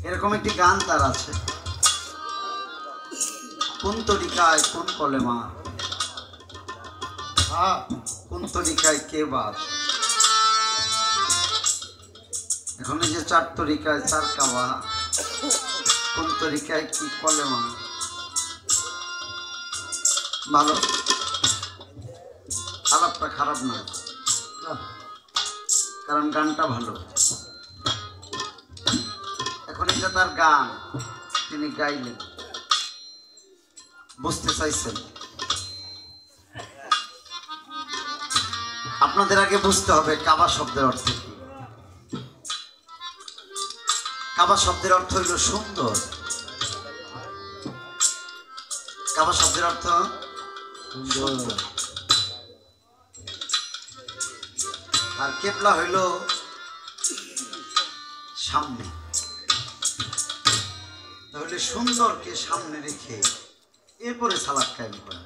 এরকম একটি গান তার আছে, কোন তরিকায় কোন কলেমা, কোন তরিকায় কে বাদ। এখন এই যে 4 তরিকায় 4 কাবা, কোন তরিকায় কি কলেমা। ভালো, আলাপটা খারাপ না, কারণ গানটা ভালো। এখন এটা তার গান, তিনি গাইলেন, বুঝতে চাইছেন। আপনাদের আগে বুঝতে হবে কাবা শব্দের অর্থ কি। কাবা শব্দের অর্থ হইল সুন্দর। কাবা শব্দের অর্থ সুন্দর, আর কেবলা হইল সামনে। তাহলে সুন্দরকে সামনে রেখে এরপরে সালাত কায়েম করা।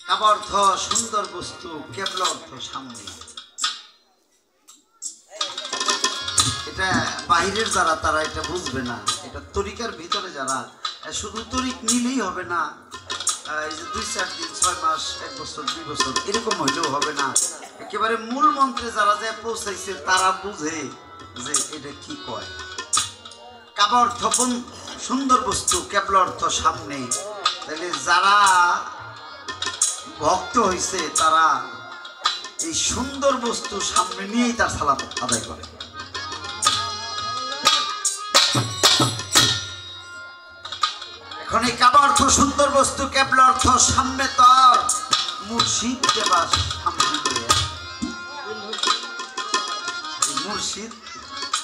কাবা অর্থ সুন্দর বস্তু, কেবলা অর্থ সামনে। এটা বাহিরের যারা তারা এটা বুঝবে না। এটা তরিকার ভিতরে যারা, শুধু তরিক নিলেই হবে না, এই যে 2-4 দিন 6 মাস 1 বছর 2 বছর এরকম হইলেও হবে না। একেবারে মূল মন্ত্রে যারা যে পৌঁছাইছে তারা বুঝে যে এটা কি কয়। কাবা অর্থ কোন সুন্দর বস্তু, কেবলা অর্থ সামনে। তাহলে যারা ভক্ত হইছে তারা এই সুন্দর বস্তু সামনে নিয়েই তার সালাত আদায় করে। এখন এই কাবা অর্থ সুন্দর বস্তু, কেবলা অর্থ সামনে, তোর মুর্শিদ কেবা সামনে করে। মুর্শিদ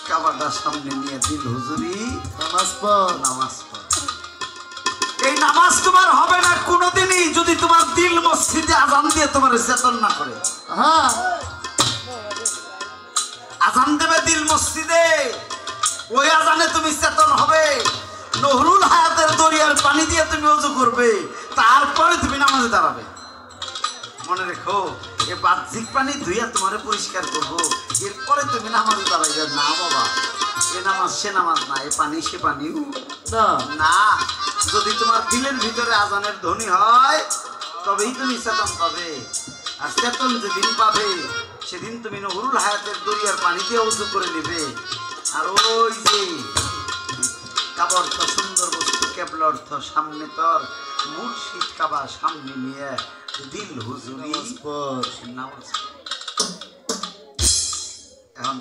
কাবাটা সামনে নিয়ে দিল হুজুরি নামাজ পড়, নামাজ পড়। এই নামাজ তোমার হবে না কোনোদিনই যদি তোমার দিল মসজিদে আজান দিয়ে তোমার চেতন না করে। হ্যাঁ, আজান দেবে দিল মসজিদে, ওই আজানে তুমি চেতন হবে। নহরুল হায়াতের দরিয়ার পানি দিয়ে তুমি ওযু করবে, তারপরে তুমি নামাজে দাঁড়াবে। মনে রেখো, এ বাহ্যিক পানি ধুইয়া তোমারে পরিষ্কার করবো, এরপরে তুমি নামাজে দাঁড়াইবে না। বাবা, এ নামাজ সে নামাজ না, এ পানি সে পানিও না। যদি তোমার দিলের ভিতরে আজানের ধ্বনি হয় তবেই তুমি চেতন পাবে। আর চেতন যেদিন পাবে সেদিন তুমি নহরুল হায়াতের দরিয়ার পানি দিয়ে ওযু করে নেবে। আর ওই যে কাবা অর্থ সুন্দর বস্তু, কেবলা অর্থ সামনে, তোর মুর্শিদ কাবা সামনে নিয়ে দিল হুজুরি নামাজ। এখন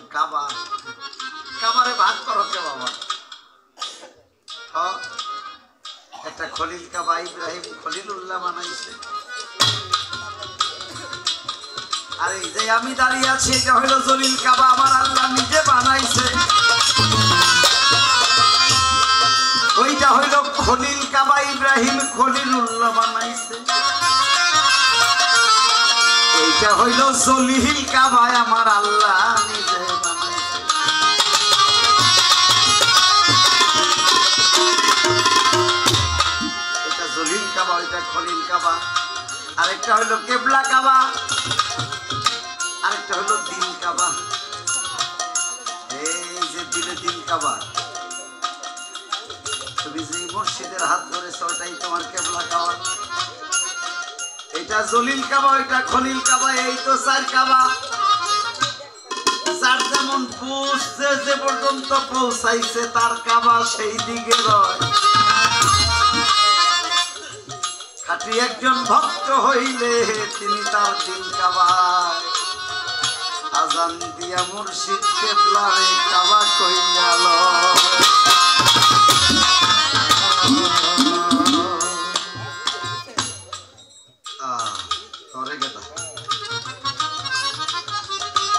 কাবারে ভাগ করো কে বাবা। একটা খলিল কাবা ইব্রাহিম খলিলুল্লাহ বানাইছে, আর এই যে আমি দাঁড়িয়ে আছি এটা হইল জলিল কাবা, আমার আল্লাহ নিজে বানাইছে। ওইটা হইল খলিল কাবা, ইব্রাহিম খলিলুল্লাহ বানাইছে। এইটা হইল জলিল কাবা, আমার আল্লাহ নিজে বানাইছে। এটা জলিল কাবা, ওইটা খলিল কাবা। আরেকটা হইল কেবলা কাবা, আরেকটা হইল দিল কাবা। এই যে দিলে দিল কাবা, তুমি যে মুর্শিদের হাত ধরেছ ওটাই তোমার কেবলা কাবা। এটা জলিল কাবা, ওইটা খলিল কাবা, এই তো 4 কাবা। যার যেমন বুঝছে যে পর্যন্ত পৌঁছাইছে তার কাবা সেই দিকে রয়। খাঁটি একজন ভক্ত হইলে তিনি তার দিল কাবায় আজান দিয়া মুর্শিদ কেবলারে কাবা কইয়া লয়।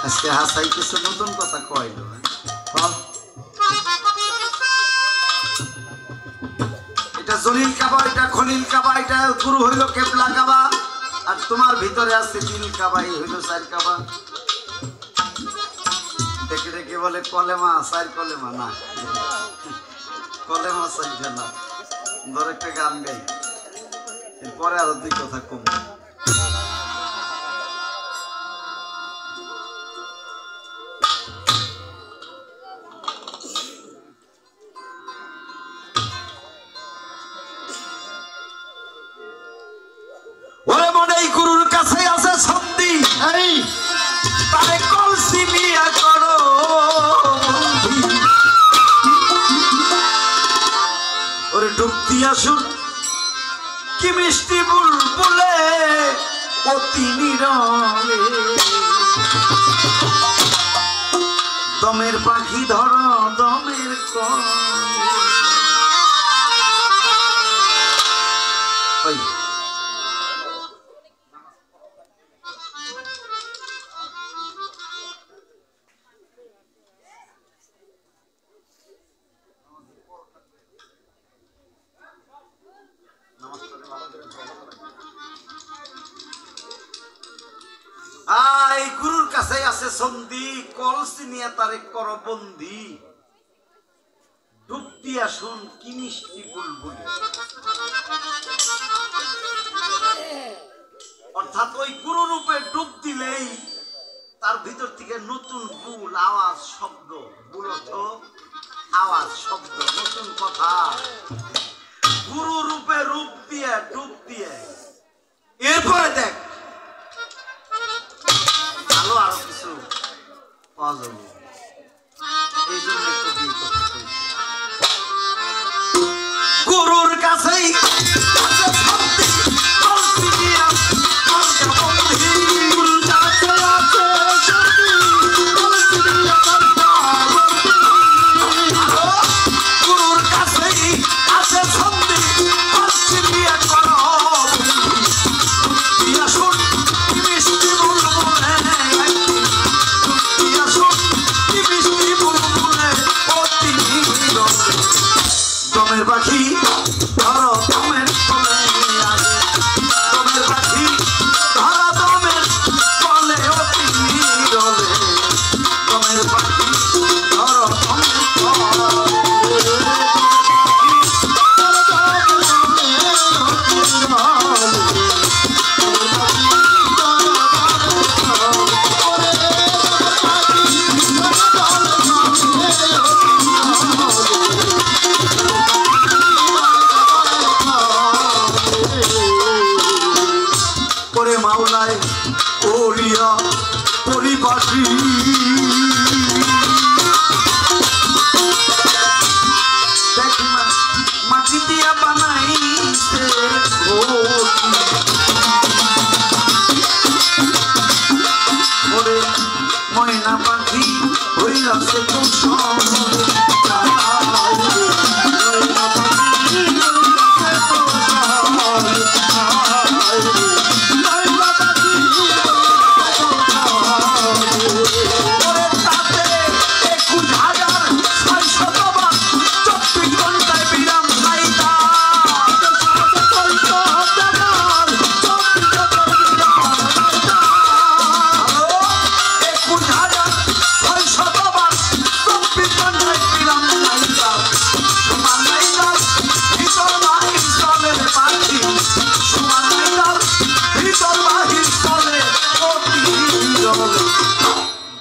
আজকে হাসাই কিছু নতুন কথা কইল। এটা জলিল কাবা, এটা খলিল কাবা, এটা গুরু হইল কেবলা কাবা, আর তোমার ভিতরে আছে দিল কাবা, এই হইল 4 কাবা। দেখে দেখে বলে কলেমা 4 কলেমা না, কলেমা 4 না। ধর একটা গান গাই, এরপরে আরো 2 কথা কম। আসুন কি মিষ্টি বুলবুলে অতি নীরবে দমের পাখি ধর দমের কই আই গুরুর কাছে আছে সন্ধি কলসি নিয়ে তারে কর বন্দি ডুব দিয়া শুন কি মিষ্টি বুলবুলি অর্থাৎ ওই গুরু রূপে ডুব দিলেই তার ভিতর থেকে নতুন বুল আওয়াজ শব্দ বুলথ আওয়াজ শব্দ নতুন কথা গুরু রূপে রূপ দিয়ে ডুব দিয়ে এরপরে দেখ ভালো আরো কিছু পাওয়া যাবে এই জন্য একটু বিয়ে করতে গুরুর কাছেই পাখি ধরো দমের কোলে আসে দমের পাখি ধরো দমের কোলে অতি নীরবে দমের পাখি ধরো দমের মাওলায় ওরিয়া পরিবাসী দেখ মাটি দিয়া বানাইছে ওরে ময়না পাখি হইয়াছে কুসুম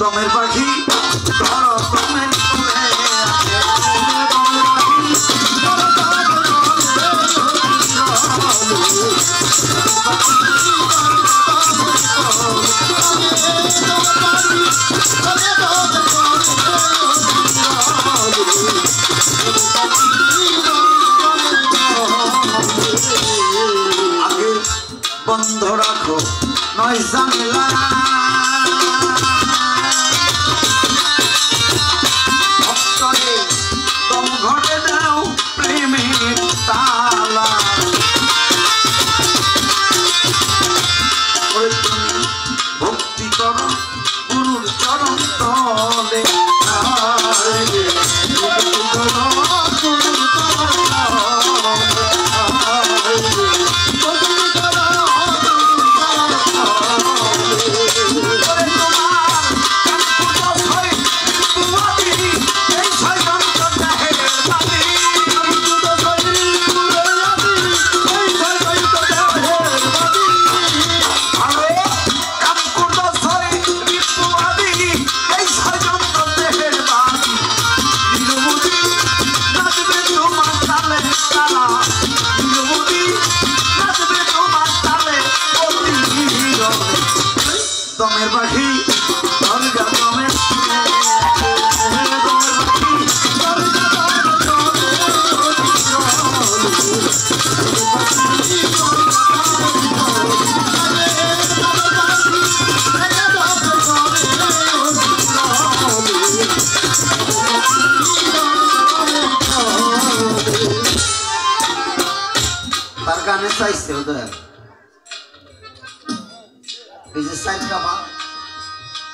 দমের পাখি ধরো দমের কোলে আগে বন্ধ রাখো নয় জানলা ঘরে দাও প্রেমের তালা তুমি ভক্তি করো গুরুর চরণ তলে আমারে চাইছে ওদের এই যে সাইড কাবা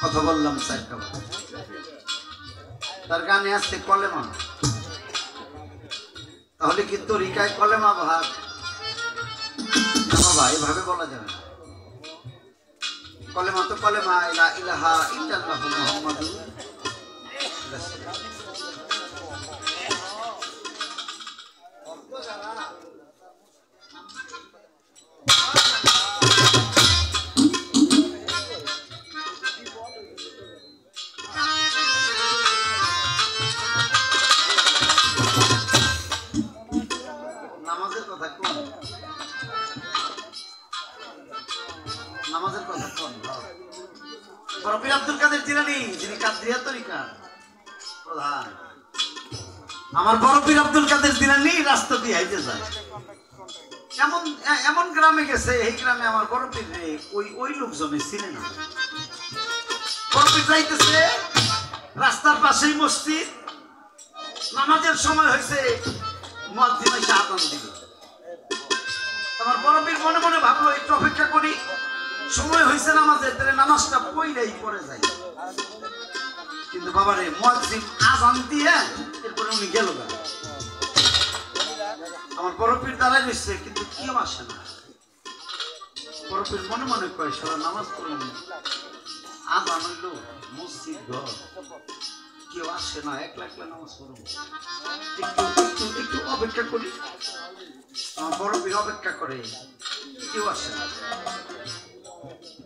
কথা বললাম সাইড কাবা তার গানে আসছে কলেমা তাহলে কি তরিকায় কলেমা ভাগ বাবা এভাবে বলা যাবে না কলেমা তো কলেমা লা ইলাহা ইল্লাল্লাহু মুহাম্মাদুর রাসূলুল্লাহ আব্দুল কাদের জিলানী যিনি কাদরিয়া তরিকার প্রধান আমার বড় পীর আব্দুল কাদের জিলানী রাস্তা দিয়ে হাইতে যায় এমন এমন গ্রামে গেছে এই গ্রামে আমার বড় পীর ওই লোকজনে চিনে না বড় পীর যাইতেছে রাস্তার পাশেই মসজিদ নামাজের সময় হয়েছে মুয়াজ্জিন এসে আযান দিল আমার বড় পীর মনে মনে ভাবলো একটু অপেক্ষা করি সময় হয়েছে নামাজের তাহলে নামাজটা পড়লেই পড়ে যায় কিন্তু বাবারে মুয়াজ্জিন আযান দিয়ে এরপরে উনি গেল না আমার বড় পীর দাঁড়ায় রয়েছে কিন্তু কেউ আসে না বড় পীর মনে মনে কয় সারা নামাজ পড়লাম আযান হইল মসজিদ ঘর কেউ আসে না একলা একলা নামাজ পড়ব একটু অপেক্ষা করি আমার বড় পীর অপেক্ষা করে কেউ আসে না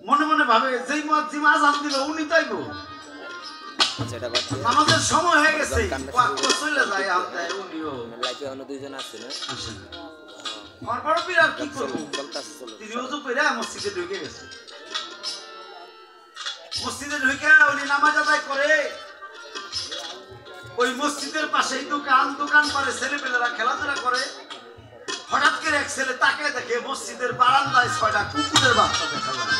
মনে মনে ভাবে যেই মুয়াজ্জিন আযান দিল উনি তাইবো আমাদের সময় হয়ে গেছে ওয়াক্ত চলে যায় আমতে উনিও লাইকে অন্য দুইজন আছে না আমার বড় পীর আর কি করব তিনি ওযু কইরা মসজিদে ঢুকে গেছে মসজিদে ঢুকে উনি নামাজ আদায় করে ওই মসজিদের পাশেই দোকান পারে ছেলেপেলেরা খেলাধুলা করে হঠাৎ করে এক ছেলে তাকিয়ে দেখে মসজিদের বারান্দায় 6টা কুকুরের বাচ্চা দেখা যায়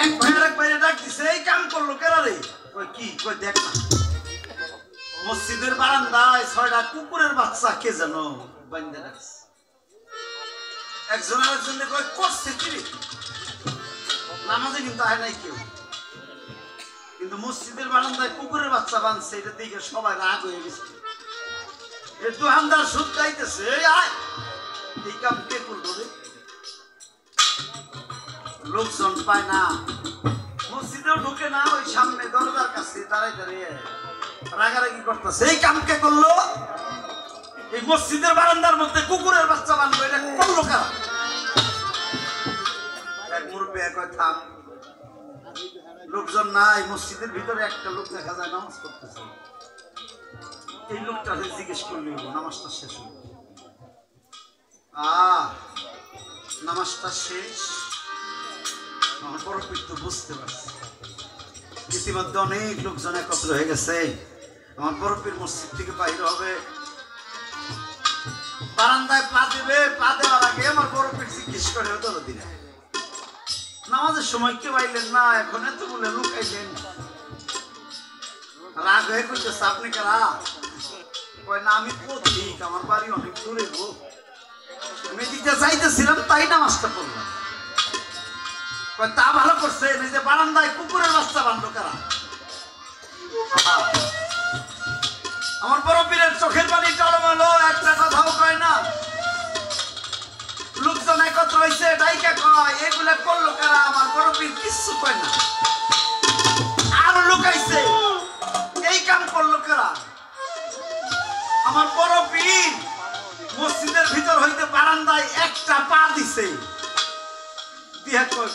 এক ভাইয়ের এক বাইরে ডাক দিছে এই কাম করলো কেরা রে কই কি কই দেখ না মসজিদের বারান্দায় 6টা কুকুরের বাচ্চা কে জানো বান্ধে রাখছে একজন আরেকজনে কই করছে কি রে নামাজে কিন্তু আয় নাই কেউ কিন্তু মসজিদের বারান্দায় কুকুরের বাচ্চা বাঁধছে এটা দেখে সবাই রাগ হয়ে গেছে এই দোকানদার সুদ চাইতেছে আয় এই কাম কে করলো রে লোকজন পায় না মসজিদেও ঢুকে না ওই সামনে দরজার কাছে দাঁড়ায় দাঁড়িয়ে রাগারাগি করতেছে এই কাম কে করলো এই মসজিদের বারান্দার মধ্যে কুকুরের বাচ্চা বানলো এটা করলো কারা এক মুরব্বী কয় থাম লোকজন নাই মসজিদের ভিতরে একটা লোক দেখা যায় নামাজ পড়তেছে এই লোকটা জিজ্ঞেস করলে নামাজটা শেষ হলো নামাজটা শেষ আমার বড় পীর তো বুঝতে পারছে ইতিমধ্যে অনেক লোকজন একত্র হয়ে গেছে আমার বড় পীর মসজিদ থেকে বাইরে হবে বারান্দায় পা দেবে পা দেওয়ার আগে আমার বড় পীর জিজ্ঞেস করে দিনে নামাজের সময় কেউ আইলেন না এখন এত বলে লোক আইলেন রাগ হয়ে করতেছে আপনি কারা কয় না আমি পথিক আমার বাড়ি অনেক দূরে গো আমি দিতে চাইতেছিলাম তাই নামাজটা পড়লাম তা ভালো করছে নিজে বারান্দায় কুকুরের বাচ্চা বান্ধব কারা আমার বড় পীরের চোখের পানি টলমলো একটা কথাও কয় না লোকজন একত্র হয়েছে ডাইকা কয় এগুলা করলো কারা আমার বড় পীর কিচ্ছু কয় না আর লুকাইছে এই কাম করলো কারা আমার বড় পীর মসজিদের ভিতর হইতে বারান্দায় একটা পা দিছে দিয়া কয়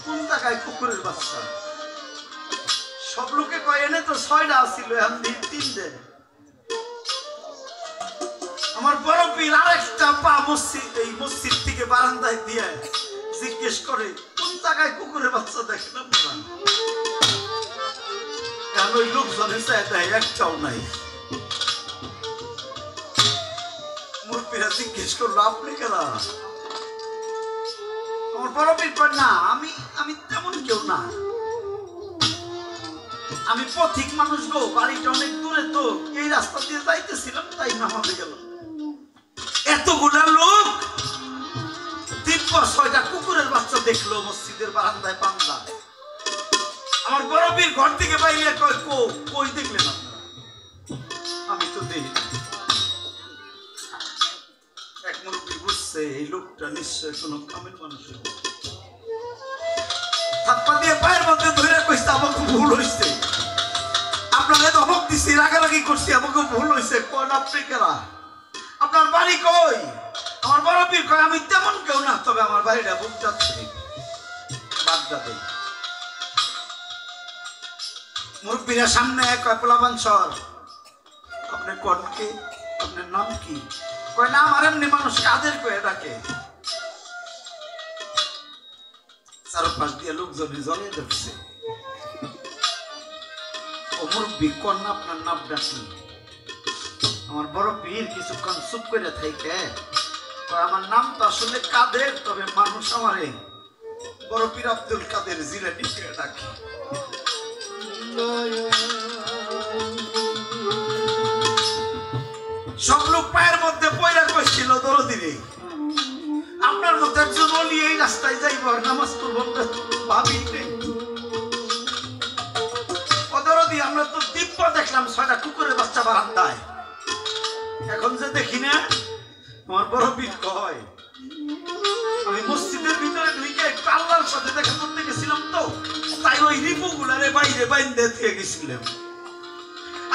কোন জায়গায় কুকুরের বাচ্চা সব লোকে কয় এনে তো 6টা ছিল এখন 3টে আমার বড় পীর আরেকটা পা মসজিদ থেকে বারান্দায় দিয়ে জিজ্ঞেস করে কোন জায়গায় কুকুরের বাচ্চা দেখলাম এখন ওই লোকজনের চাই একটাও নাই মুরব্বীরা জিজ্ঞেস করলো আপনি কেনা আমার বড় পীর কয় না আমি তেমন কেউ না আমি পথিক মানুষ গো বাড়িটা অনেক দূরে তো এই রাস্তা দিয়ে যাইতেছিলাম তাই নামাজে গেলাম এতগুলা লোক 6টা কুকুরের বাচ্চা দেখলো মসজিদের বারান্দায় পান্দা। আমার বড় পীর ঘর থেকে বাইরে কয় কই দেখলেন আপনারা? আমি তো দেখি না। এক মুরব্বী বুঝছে এই লোকটা নিশ্চয় কোনো কামের মানুষ হবে। থাপ্পা দিয়ে পায়ের মধ্যে ধরে কইছে আমাকে ভুল হয়েছে, আপনারা ধমক দিচ্ছি, রাগারাগি করছি, আমাকে ভুল হয়েছে। কোন আপনি কেরা? আপনার বাড়ি কই? আমার বড় পীর কয় আমি তেমন কেউ না, তবে আমার বাড়িটা বুকটাত বাগদাদে। মুরব্বীরা সামনে কয় পোলাপান সর, আপনি কোন কে? আপনার নাম কি? কয় নাম আর এমনি মানুষ কাদের কয়ে ডাকে। চারপাশ দিয়ে লোকজনে জলে ধরছে। ও মুরব্বী কোন না আপনার নামটা কি? আমার বড় পীর কিছুক্ষণ চুপ করে থাকে, আমার নাম তো আসলে কাদের, তবে মানুষ আমারে বড় পীর আব্দুল কাদের জিলানী কে ডাকে। সব লোক পায়ের মধ্যে পয়রা কইছিল দরদিরে, আপনার মতো একজন ওলি এই রাস্তায় যাইব আর নামাজ পড়ব ভাবি নেই। ও দরদি, আমরা তো দিব্য দেখলাম 6টা কুকুরের বাচ্চা বারান্দায়, এখন যে দেখি না। আমার বড় পীর কয় আমি মসজিদের ভিতরে ঢুকে একটু আল্লাহর সাথে দেখা করতে গেছিলাম, তো তাই ওই রিপুগুলারে বাইরে বাইন্দে দিয়ে গেছিলাম।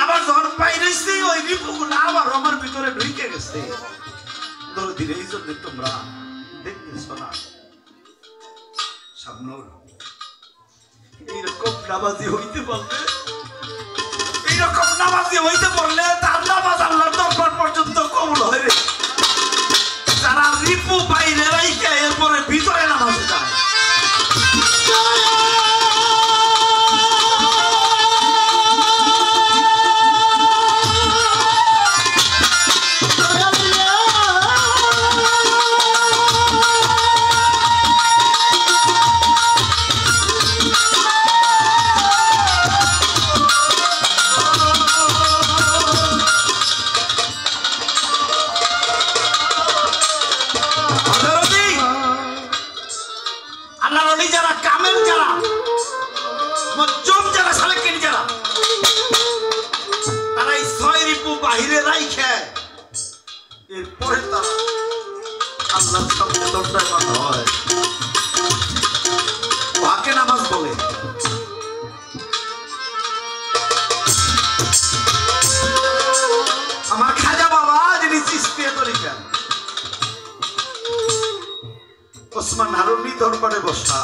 আবার যখন বাইরেছি ওই রিপুগুলা আবার আমার ভিতরে ঢুকে গেছে। দরদির এই জন্য তোমরা দেখতেছ না সামনের এইরকম নামাজি হইতে পারলে, এইরকম নামাজি হইতে পারলে তার নামাজ আল্লাহর দরবার পর্যন্ত কবুল হয় রে। যারা রিপু বাইরে রাইখে এরপরে ভিতরে নামাজে যায়, যারা কামেল, যারা মজ্জুম, যারা সালেকিন, যারা তারা এই 6 রিপু বাহিরে রাইখে এরপরে তারা আল্লাহর সামনে দণ্ডায়মান হয়। ওয়াকে নামাজ বলে। আমার খাজা বাবা যিনি চিশতিয়া তরিকা, ওসমান হারুনি দরবারে বসা।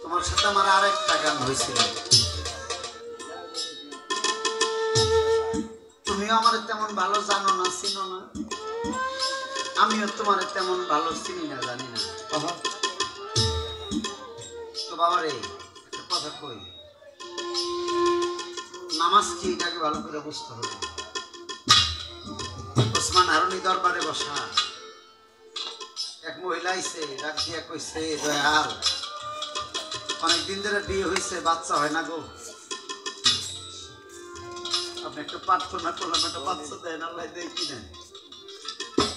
তোমার সাথে আমার আরেকটা গান হয়েছিল, তুমিও আমার তেমন ভালো জানো না, চিনো না, আমিও তোমার তেমন ভালো চিনি না, জানি না। তো বাবারে একটা কথা কই, নামাজ কি এটাকে ভালো করে বুঝতে হবে। ওসমান হারুনি দরবারে বসা, এক মহিলা আইছে, ডাক দিয়া কইছে দয়াল অনেকদিন ধরে বিয়ে হয়েছে, বাচ্চা হয় না গো, আপনি একটু প্রার্থনা করলাম একটা বাচ্চা দেন, আল্লাহ দেয় কিনা।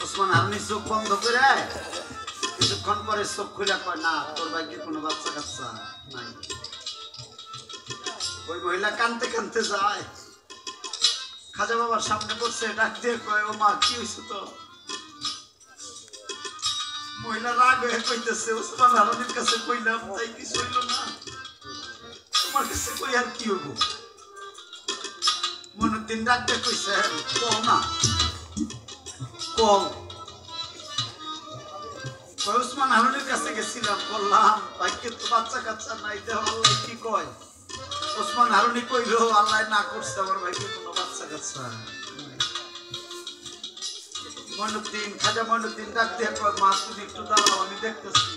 ওসমান হারুনি চোখ বন্ধ করে কিছুক্ষণ পরে চোখ খুলে কয় না, তোর ভাগ্যে কোনো বাচ্চা কাচ্চা নাই। ওই মহিলা কানতে কানতে যায়, খাজা বাবার সামনে বসে ডাক দিয়ে কয় ও মা কি হয়েছে তো? মহিলা রাগ হয়ে কইতেছে ওসমান হারুনির কাছে কইলাম তাই কিছু হইল না, তোমার কাছে কই আর কি হইব? মনুদ্দিন ডাক দিয়ে কইছে কও না, কও। ওসমান হারুনের কাছে গেছিলাম, বললাম ভাইকে তো বাচ্চা কাচ্চা নাই, দেহ আল্লাহ কি কয়। ওসমান হারুনি কইল আল্লাহ না করছে আমার ভাইকে কোনো বাচ্চা কাচ্চা। মইনুদ্দিন, খাজা মইনুদ্দিন ডাক দিয়ে কয় মা তুমি একটু দাঁড়াও, আমি দেখতেছি।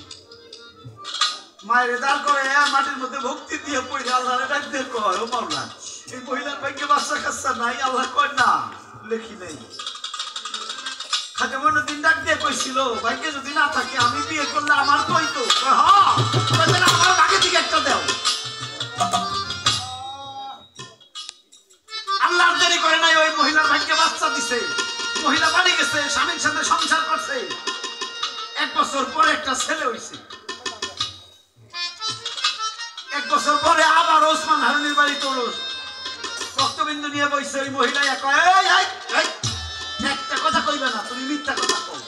মায়ের দাঁড় করে মাটির মধ্যে ভক্তি দিয়ে পড়ে আল্লাহরে ডাক দিয়ে কয় ও মাওলা এই মহিলার ভাইকে বাচ্চা কাচ্চা নাই। আল্লাহ কয় না, লেখি নাই। খাজা মইনুদ্দিন ডাক দিয়ে কইছিল ভাইকে যদি না থাকে আমি বিয়ে করলে আমার কই তো আমার ভাগে দিকে একটা দেও। আল্লাহ দেরি করে নাই, ওই মহিলার ভাইকে বাচ্চা দিছে। মহিলা বাড়ি গেছে, স্বামীর সাথে সংসার করছে। 1 বছর পরে একটা ছেলে হইছে। 1 বছর পরে আবার ওসমান হারুনির বাড়ি তোরস রক্তবিন্দু নিয়ে বইছে। ওই মহিলা একটা কথা কইবে না, তুমি মিথ্যা কথা কও।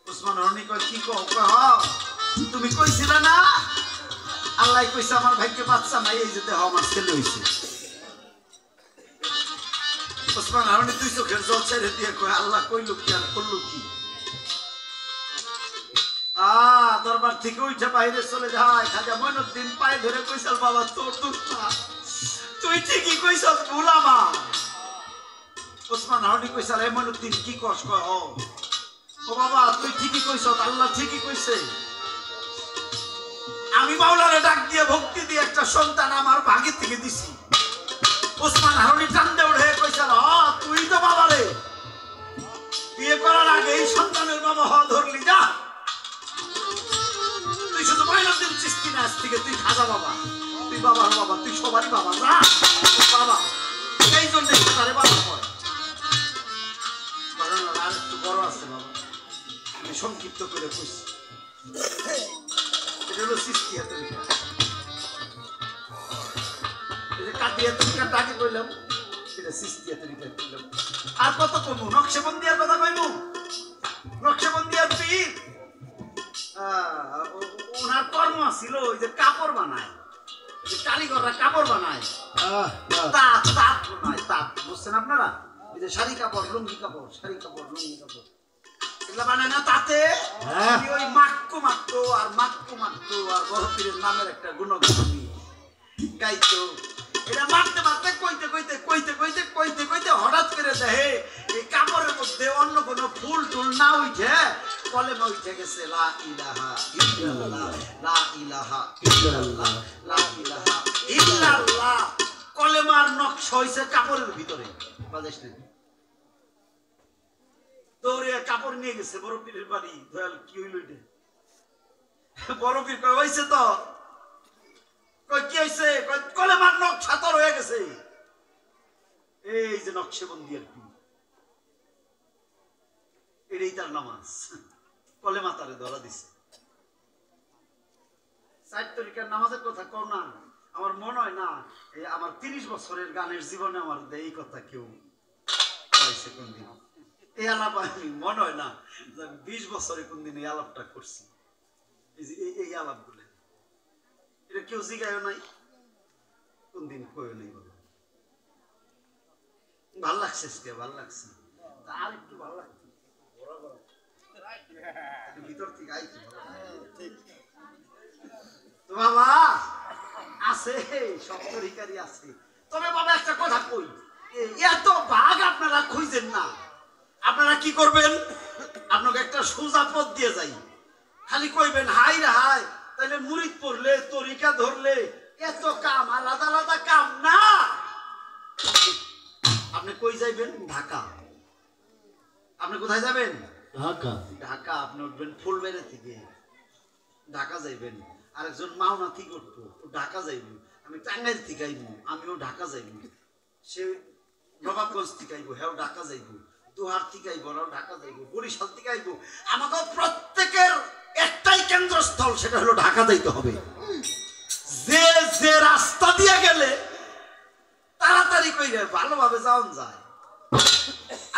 ওসমান হারুনি কয় কি কও? তুমি কইছিলে না আল্লাহ কইছে আমার ভাইকে বাচ্চা নাই, এই যে দেহ আমার ছেলে হইছে। ওসমান হারুনি 2 চোখের জল ছেড়ে দিয়ে কয় আল্লাহ কইল কি আর করলো কি। দরবার থেকে উঠে বাইরে চলে যায়। খাজা মইনুদ্দিন পায়ে ধরে কইছাল বাবা তোর দোষ না, তুই ঠিকই কইছস ভুল আমার। ওসমান হারুনি কইছাল এ মইনুদ্দিন কি কস? কয় ও বাবা তুই ঠিকই কইছস, আল্লাহ ঠিকই কইছে। আমি মাওলারে ডাক দিয়ে ভক্তি দিয়ে একটা সন্তান আমার ভাগে থেকে দিছি। ওসমান হারুনি টান্দে উঠে কইছাল তুই তো বাবারে বিয়ে করার আগে এই সন্তানের বাবা হওয়া ধরলি, যা তুই শুধু মইনুদ্দিন চিস্তি না, আজ থেকে তুই খাজা বাবা, তুই বাবার বাবা, তুই সবারই বাবা, যা বাবা। এই জন্য তারে বাবা কয়। আর একটু বড় আছে বাবা, আমি সংক্ষিপ্ত করে কইছি। এটা হলো চিস্তিয়া তরিকা। এই যে কাটিয়া তরিকা তাকে কইলাম, এটা চিস্তিয়া তরিকা কইলাম। আর কত কমু? নকশবন্দিয়ার কথা কইমু। নকশবন্দিয়ার পীর ওনার কর্ম ছিল ওই যে কাপড় বানায়, কারিগররা কাপড় বানায়, তাঁত বানায়, তাঁত বুঝছেন আপনারা? এই যে শাড়ি কাপড়, লুঙ্গি কাপড়, শাড়ি কাপড়, লুঙ্গি কাপড় এগুলা বানায় না। তাতে ওই মাক্কু মাক্কু আর বড় পীরের নামের একটা গুণগান গাইতো। এটা মারতে মারতে কইতে হঠাৎ করে দেখে এই কাপড়ের মধ্যে অন্য কোনো ফুল টুল না উঠে কলেমা উঠে গেছে লা ইলাহা ইল্লাল্লাহ, লা ইলাহা ইল্লাল্লাহ, লা ইলাহা ইল্লাল্লাহ। কলেমার নকশা হইছে কাপড়ের ভিতরে। বাজাইস না, দৌড়ে কাপড় নিয়ে গেছে বড় পীরের বাড়ি। দয়াল কি হইল এটা? বড় পীর কয় হইছে তো। কি হইছে? কলেমার নকশা তোর হয়ে গেছে। এই যে নকশবন্দিয়ার পীর, এটাই তার নামাজ। কলেমা তারে ধরা দিছে। 4 তরিকার নামাজের কথা কও না, আমার মনে হয় না আমার 30 বছরের গানের জীবনে আমার এই কথা কেউ কইছে কোনদিন। এই আলাপ আমি মনে হয় না 20 বছরে কোনদিন এই আলাপটা করছি। এই আলাপগুলো এটা কেউ জিগায়ও নাই, কোনদিন কইও নাই। ভাল লাগছে, ভাল লাগছে। আর একটু ভাল লাগছে ভিতর থেকে আইতে তো বাবা আছে, সব তরিকারই আছে। তবে বাবা একটা কথা কই, এত ভাগ আপনারা খুঁজেন না। আপনারা কি করবেন? আপনাকে একটা সোজা পথ দিয়ে যাই, খালি কইবেন হাই রে হাই, তাহলে মুরিদ পড়লে তরিকা ধরলে এত কাম, আলাদা আলাদা কাম না। আপনি কই যাইবেন? ঢাকা। আপনি কোথায় যাবেন? ঢাকা। ঢাকা আপনি উঠবেন ফুলবাড়ি থেকে, ঢাকা যাইবেন। আরেকজন মাওনা থেকে উঠবো, ঢাকা যাইব। আমি টাঙ্গাইল থেকে আইব, আমিও ঢাকা যাইব। সে নবাবগঞ্জ থেকে আইব, হ্যাঁ ঢাকা যাইব। দোহার থেকে আইব, ঢাকা যাইব। বরিশাল থেকে আইব। আমাকে প্রত্যেকের একটাই কেন্দ্রস্থল, সেটা হলো ঢাকা যাইতে হবে। যে যে রাস্তা দিয়ে গেলে তাড়াতাড়ি কইরে ভালোভাবে যাওয়া যায়।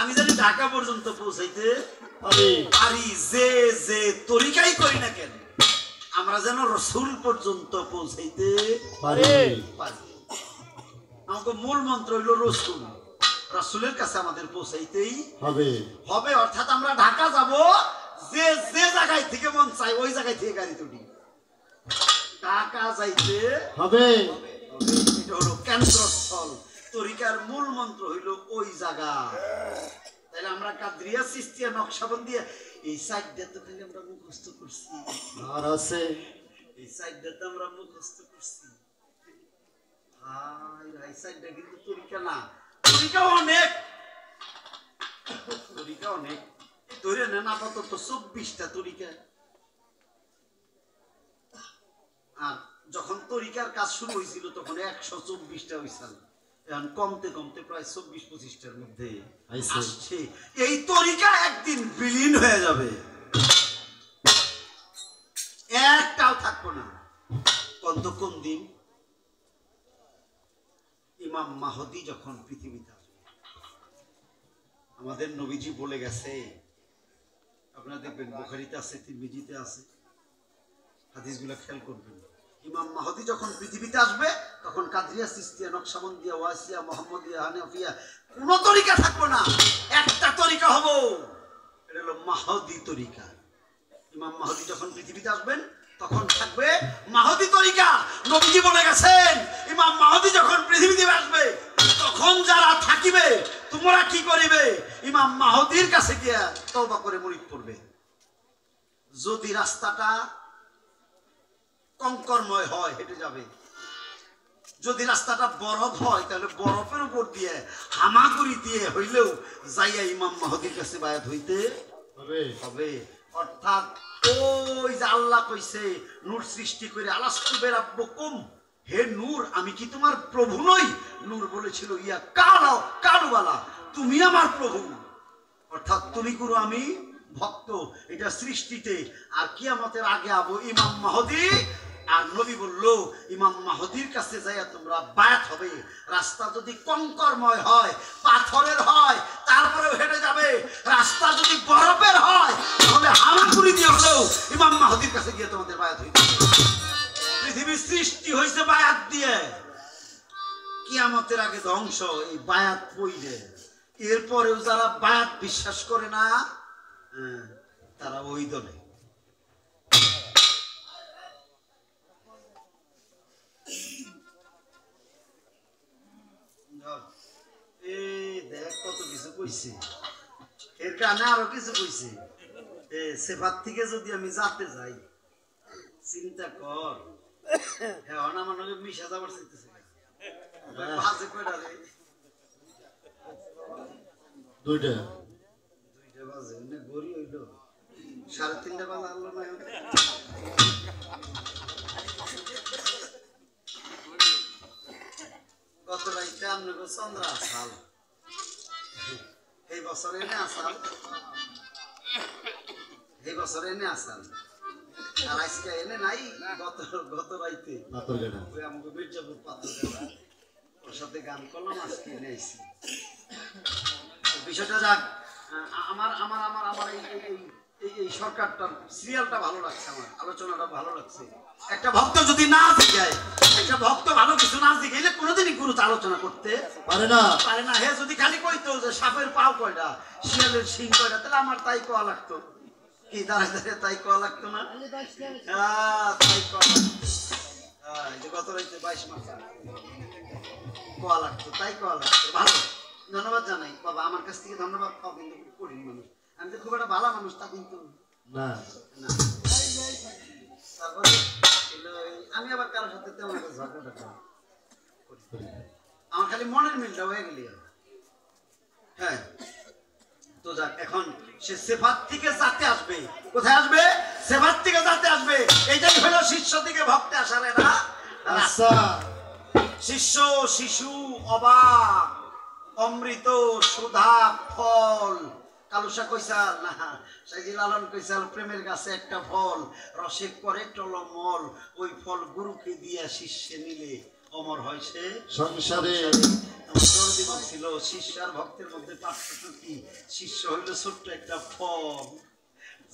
আমি জানি ঢাকা পর্যন্ত পৌঁছাইতে পারি, যে যে তরিকাই করি না কেন আমরা যেন রসুল পর্যন্ত পৌঁছাইতে পারি। আমাকে মূল মন্ত্র হইল রসুল, রসুলের কাছে আমাদের পৌঁছাইতেই হবে। অর্থাৎ আমরা ঢাকা যাব, যে যে জায়গায় জায়গায় থেকে মন চাই ওই জায়গায় থেকে গাড়ি তুলি টাকা যাইতে হবে। এটা হলো কেন্দ্রস্থল তরিকার মূল মন্ত্র হইল ওই জায়গা তাহলে আমরা কাদরিয়া চিশতিয়া নকশবন্দিয়া এই সাইডটা তো খালি আমরা মুখস্থ করছি আর আছে এই সাইডটা তো আমরা মুখস্থ করছি আর এই সাইডটা কিন্তু তরিকা না তরিকা অনেক ধরে নেন আপাতত 24টা তরিকা আর যখন তরিকার কাজ শুরু হয়েছিল তখন 124টা হয়েছিল এখন কমতে কমতে প্রায় 24-25টার মধ্যে আসছে এই তরিকা একদিন বিলীন হয়ে যাবে একটাও থাকবো না কোন দিন ইমাম মাহদী যখন পৃথিবীতে আসবে আমাদের নবীজি বলে গেছে আপনারা দেখবেন বুখারীতে আছে তিরমিজিতে আছে হাদিসগুলো খেয়াল করবেন ইমাম মাহদী যখন পৃথিবীতে আসবে তখন কাদরিয়া চিশতিয়া নকশবন্দিয়া ওয়াসিয়া মুহাম্মদিয়া হানাফিয়া কোন তরিকা থাকবে না একটা তরিকা হবে এটা হলো মাহদী তরিকা ইমাম মাহদী যখন পৃথিবীতে আসবেন তখন থাকবে মাহদী তরিকা নবীজি বলে গেছেন ইমাম মাহদী যখন পৃথিবীতে আসবে তখন যারা থাকিবে তোমরা কি করিবে ইমাম মাহদীর কাছে গিয়া তওবা করে মুরিদ পড়বে যদি রাস্তাটা কঙ্করময় হয় হেঁটে যাবে যদি রাস্তাটা বরফ হয় তাহলে বরফের উপর দিয়ে হামাগুড়ি দিয়ে হইলেও যাইয়া ইমাম মাহদীর কাছে বায়াত হইতে হবে অর্থাৎ ওই যে আল্লাহ কইছে নূর সৃষ্টি করে আলাস্তু বিরাব্বুকুম হে নূর আমি কি তোমার প্রভু নই নূর বলেছিল ইয়া কালুবালা তুমি আমার প্রভু অর্থাৎ তুমি গুরু আমি ভক্ত এটা সৃষ্টিতে আর কিয়ামতের আগে আবু ইমাম মাহদী আর নবী বলল ইমাম মাহদীর কাছে যাইয়া তোমরা বায়াত হবে রাস্তা যদি কঙ্করময় হয় পাথরের হয় তারপরেও হেঁটে যাবে রাস্তা যদি বরফের হয় তাহলে হামাগুড়ি দিয়ে হলেও ইমাম মাহদীর কাছে গিয়ে তোমাদের বায়াত হইতে পৃথিবীর সৃষ্টি হয়েছে বায়াত দিয়ে কিয়ামতের আগে ধ্বংস এই বায়াত পইলে এরপরেও যারা বায়াত বিশ্বাস করে না তারা ওই দলে দেখ কত কিছু কইছে এর কারণে আরো কিছু কইছে সেফাত থেকে যদি আমি যাতে যাই চিন্তা কর এখন আমার নাকি 20,000 চাইতেছে বাজে কয়টা রে দুইটা বাজে না গড়ি হইলো 3:30 বাজে আনলো না গত রাইতে আপনাকে চন্দ্রা আসাল এই বছর এনে আসাল আর আজকে এনে নাই গত রাইতে ওই আমাকে মির্জাপুর পাথরঘাটা ওর সাথে গান করলাম আজকে এনে আইছি বিষয়টা যাক আমার আমার আমার আমার এই সরকারটার সিরিয়ালটা ভালো লাগছে আমার আলোচনাটা ভালো লাগছে একটা ভক্ত যদি না শিখায় একটা ভক্ত ভালো কিছু না শিখাইলে কোনোদিনই গুরুত্ব আলোচনা করতে পারে না হে যদি খালি কইতো যে সাপের পাও কয়টা শিয়ালের শিং কয়টা তাহলে আমার তাই কোয়া লাগতো কি দাঁড়ায় তাই কোয়া লাগতো না তাই কোয়া লাগতো গত রাইতে 22 মাস কোয়া লাগতো তাই কোয়া লাগতো ভালো ধন্যবাদ জানাই বাবা আমার কাছ থেকে ধন্যবাদ পাও কিন্তু খুব কঠিন মানুষ আমি তো খুব একটা ভালো মানুষ তা কিন্তু না তারপরে আমি আবার কারোর সাথে তেমন একটা ঝগড়া আমার খালি মনের মিলটা হয়ে গেলি হ্যাঁ তো যাক এখন সে সেফাত থেকে যাতে আসবে কোথায় আসবে সেফাত থেকে যাতে আসবে এইটাই হলো শিষ্য থেকে ভক্তে আসার না রাস্তা শিষ্য শিশু অবাক অমৃত সুধা ফল কালুসা কইসাল না সাইজি লালন কইসাল প্রেমের গাছে একটা ফল রসে করে টলমল ওই ফল গুরুকে দিয়া শিষ্যে নিলে অমর হয় সে সংসারে আমার ছিল শিষ্য আর ভক্তের মধ্যে পার্থক্য কি শিষ্য হইল ছোট্ট একটা ফল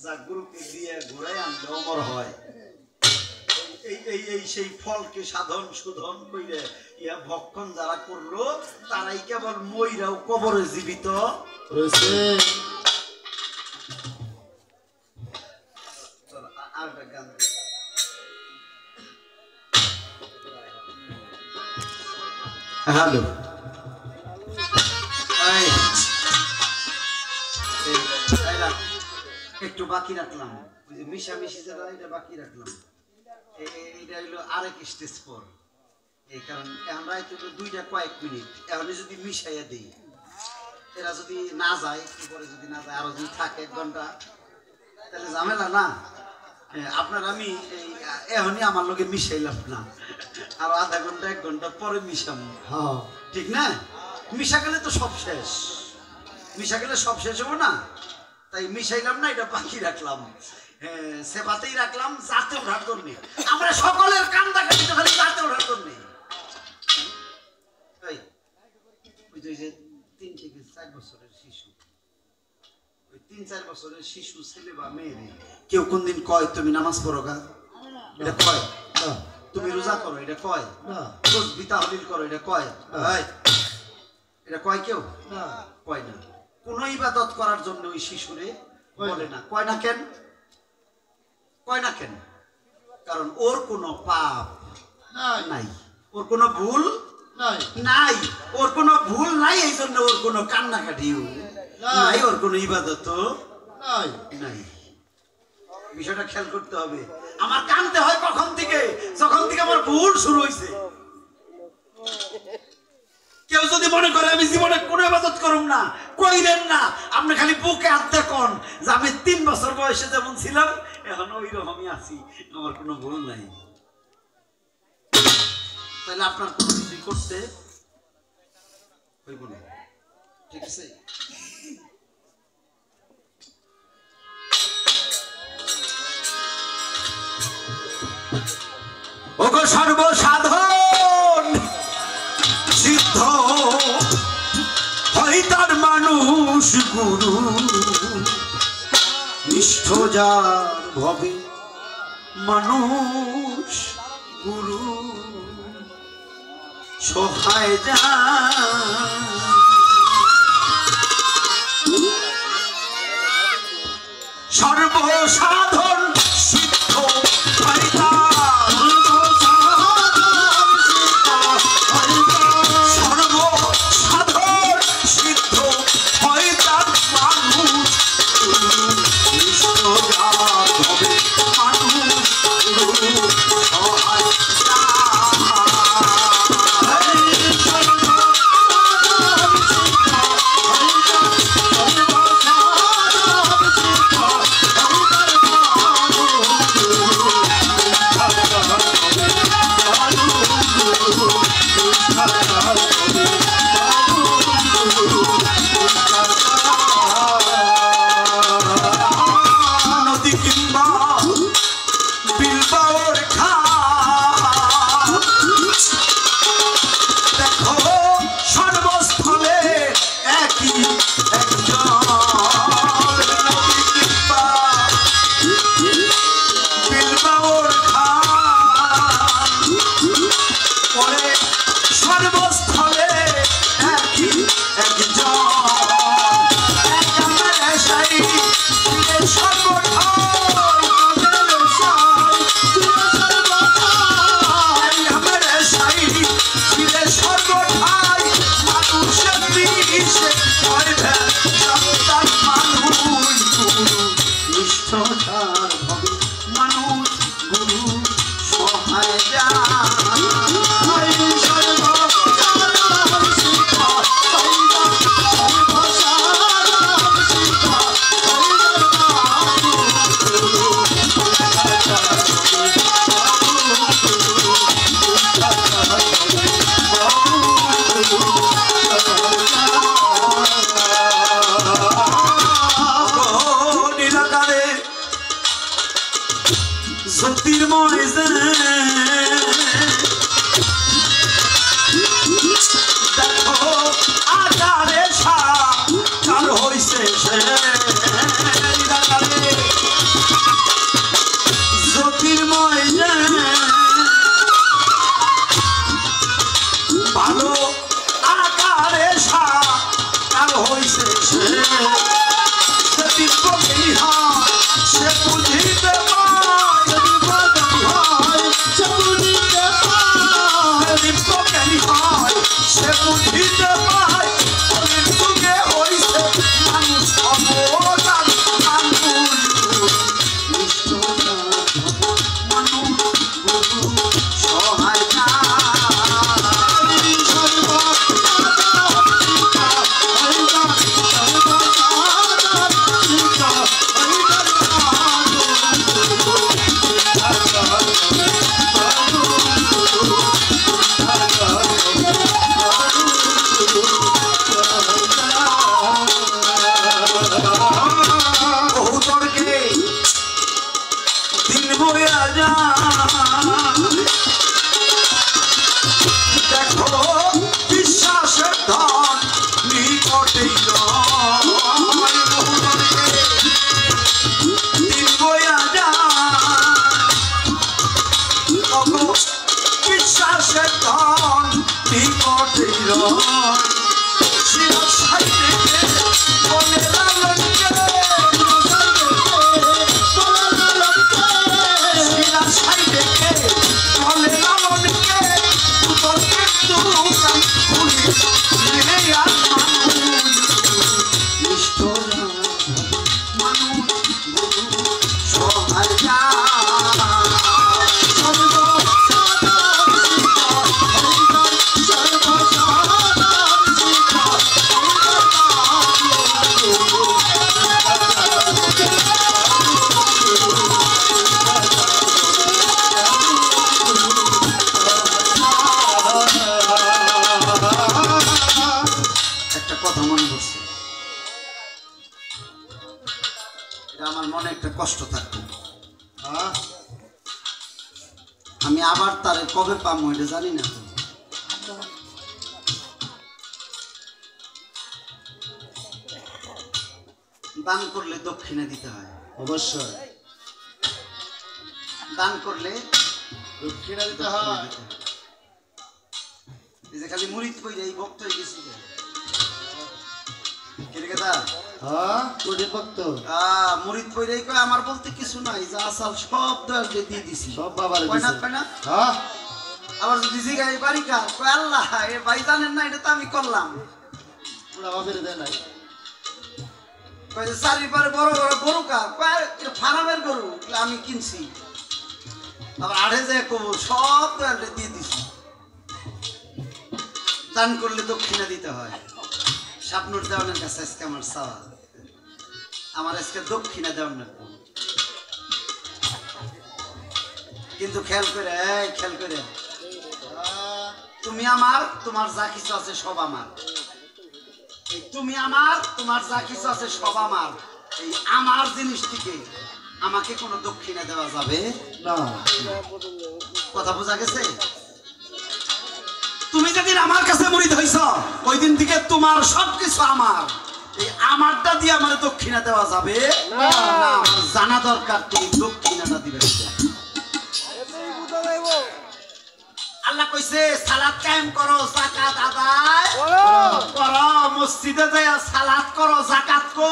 যা গুরুকে দিয়ে ঘুরাই আনলে অমর হয় এই সেই ফলকে সাধন সুধন কইলে ইয়া ভক্ষণ যারা করলো তারাই কেবল মইরাও কবরে জীবিত রয়েছে হ্যালো একটু বাকি রাখলাম, ওই যে মিশামিশি যারা এটা বাকি রাখলাম, এটা হইলো আরেক স্টেজ পর। এই কারণ আমরা একটু দুইটা কয়েক মিনিট এখন যদি মিশাইয়া দিই, এরা যদি না যায় একটু পরে, যদি না যায় আরো যদি থাকে 1 ঘন্টা, তাহলে ঝামেলা না। আপনার আমি এখনই আমার লোকে মিশাইলাম না, আর আধা ঘন্টা 1 ঘন্টা পরে মিশাম, ঠিক না? মিশা গেলে তো সব শেষ, মিশা গেলে সব শেষ হবো না, তাই মিশাইলাম না, এটা বাকি রাখলাম, সেবাতেই রাখলাম, যাতে ওঠার জন্য। আমরা সকলের কান্দা কাটিতে খালি যাতে ওঠার জন্য। ওই যে 3 থেকে 4 বছরের শিশু, ওই 3-4 বছরের শিশু ছেলে বা মেয়ে, কেউ কোনদিন কয় তুমি নামাজ পড়ো গা, এটা কয়? তুমি রোজা করো, এটা কয়? তাসবিহ তাহলিল করো, এটা কয়? এটা কয় কেউ? কয় না। কোন ইবাদত করার জন্য ওই শিশুরে বলে না। কয় না কেন? কয় না কেন? কারণ ওর কোনো পাপ নাই, ওর কোনো ভুল নাই, ওর কোনো ভুল নাই, এই জন্য ওর কোনো কান্নাকাটিও নাই, ওর কোনো ইবাদত নাই। বিষয়টা খেয়াল করতে হবে। আমার কানতে হয় কখন থেকে? যখন থেকে আমার ভুল শুরু হয়েছে। কেউ যদি মনে করে আমি জীবনে কোনো ইবাদত করুম না, কইরেন না। আপনি খালি বুকে হাত দেখুন যে আমি 3 বছর বয়সে যেমন ছিলাম এখন ওই রকমই আছি, আমার কোনো ভুল নাই। তাহলে আপনার কোনো কিছুই করতে হইব না, ঠিক আছে? ওগো সর্বসাধন সিদ্ধ হয় তার মানুষ গুরু, নিষ্ঠ যার ভবে মানুষ গুরু, সহায় যা সর্বসাধন সিদ্ধ হয় তার যায় দেখো বিশ্বাসের ধন নিকটেই নয় বহুজনকে দিন বইয়া যায় বিশ্বাসের ধন নিকটেই নয় শিরা সাইতে বলে লালনকে শিরা সাইতে বলে লালনকে তোর কিন্তু খুলি রে আর মানুষ সহায় যা আমার মনে একটা কষ্ট থাকতো আমি আবার তারে কবে পাবো এটা জানি না দান করলে দক্ষিণা দিতে হয় অবশ্যই দান করলে দক্ষিণা দিতে হয় এই যে খালি মুরিদ কইরা এই ভক্ত হয়ে গেছি কেরেকেদা কোটি ভক্ত মুরিদ কইরাই কয় আমার বলতে কিছু নাই যা আসাল সব দয়াল দিয়ে দিছি সব বাবার কয় না আবার যদি জিগাই বাড়ি কার কয় আল্লাহ এ ভাই জানেন না এটা তো আমি করলাম ওরা বাবার দেয় নাই কয় যে চারিপারে বড় বড় গরু কার কয় এটা ফার্মের গরু আমি কিনছি আবার আড়ে যায় কবু সব দয়াল দিয়ে দিছি দান করলে দক্ষিণা দিতে হয় স্বপ্নুর দেওয়ানের কাছে আজকে আমার চাওয়া আমার আজকে দক্ষিণা দেওয়ার না কিন্তু খেয়াল করে তুমি আমার তোমার যা কিছু আছে সব আমার তুমি আমার তোমার যা কিছু আছে সব আমার এই আমার জিনিসটিকে আমাকে কোনো দক্ষিণা দেওয়া যাবে না কথা বোঝা গেছে তুমি যেদিন আমার কাছে মুরিদ হইছ ওই দিন থেকে তোমার সবকিছু আমার এই আমারটা দিয়ে আমার দক্ষিণা দেওয়া যাবে না আমার জানা দরকার তুমি দক্ষিণাটা দিবে আল্লাহ কইছে সালাত কায়েম করো যাকাত আদায় করো মসজিদে যায়া সালাত করো যাকাত কো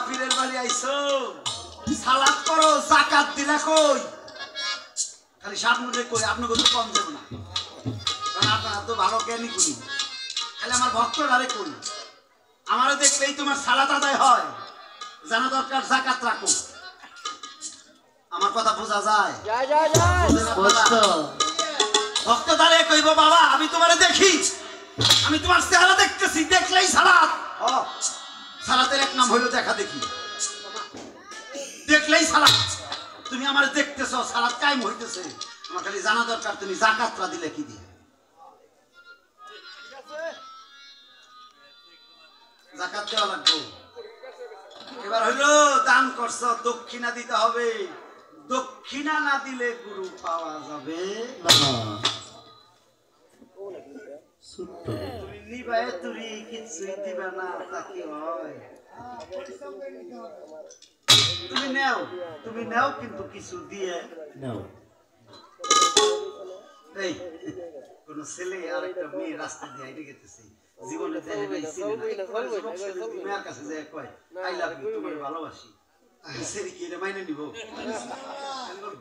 পীরের বাড়ি আইছো সালাত করো যাকাত দিলা কই খালি সামনে কই আপনাকে তো কম দেব না কারণ আপনারা তো ভালো জ্ঞানী করি খালি আমার ভক্তরারে করি আমারও দেখলেই তোমার সালাত আদায় হয় জানা দরকার যাকাত রাখো আমার কথা বোঝা যায় ভক্তদারে কইব বাবা আমি তোমারে দেখি আমি তোমার চেহারা দেখতেছি দেখলেই সালাত সালাতের এক নাম হইল দেখা দেখি দেখলেই সালাত তুমি আমার দেখতেছো সালাত কায়েম হইতেছে আমার খালি জানা দরকার তুমি যাকাতটা দিলে কি দিয়ে যাকাত দেওয়া লাগবে এবার হইলো দান করছো দক্ষিণা দিতে হবে দক্ষিণা না দিলে গুরু পাওয়া যাবে না তুমি নিবায়ে তুরি কিছুই দিবে না তা কি হয় তুমি নেও কিন্তু কিছু দিয়ে নাও এই কোন ছেলে আর একটা মেয়ে রাস্তা দিয়ে হেঁটে গেতেছে জীবনে দেখে নাই মেয়ের কাছে যে কয় আই লাভ ইউ তোমার ভালোবাসি সেরি কি রে মাইনে নিব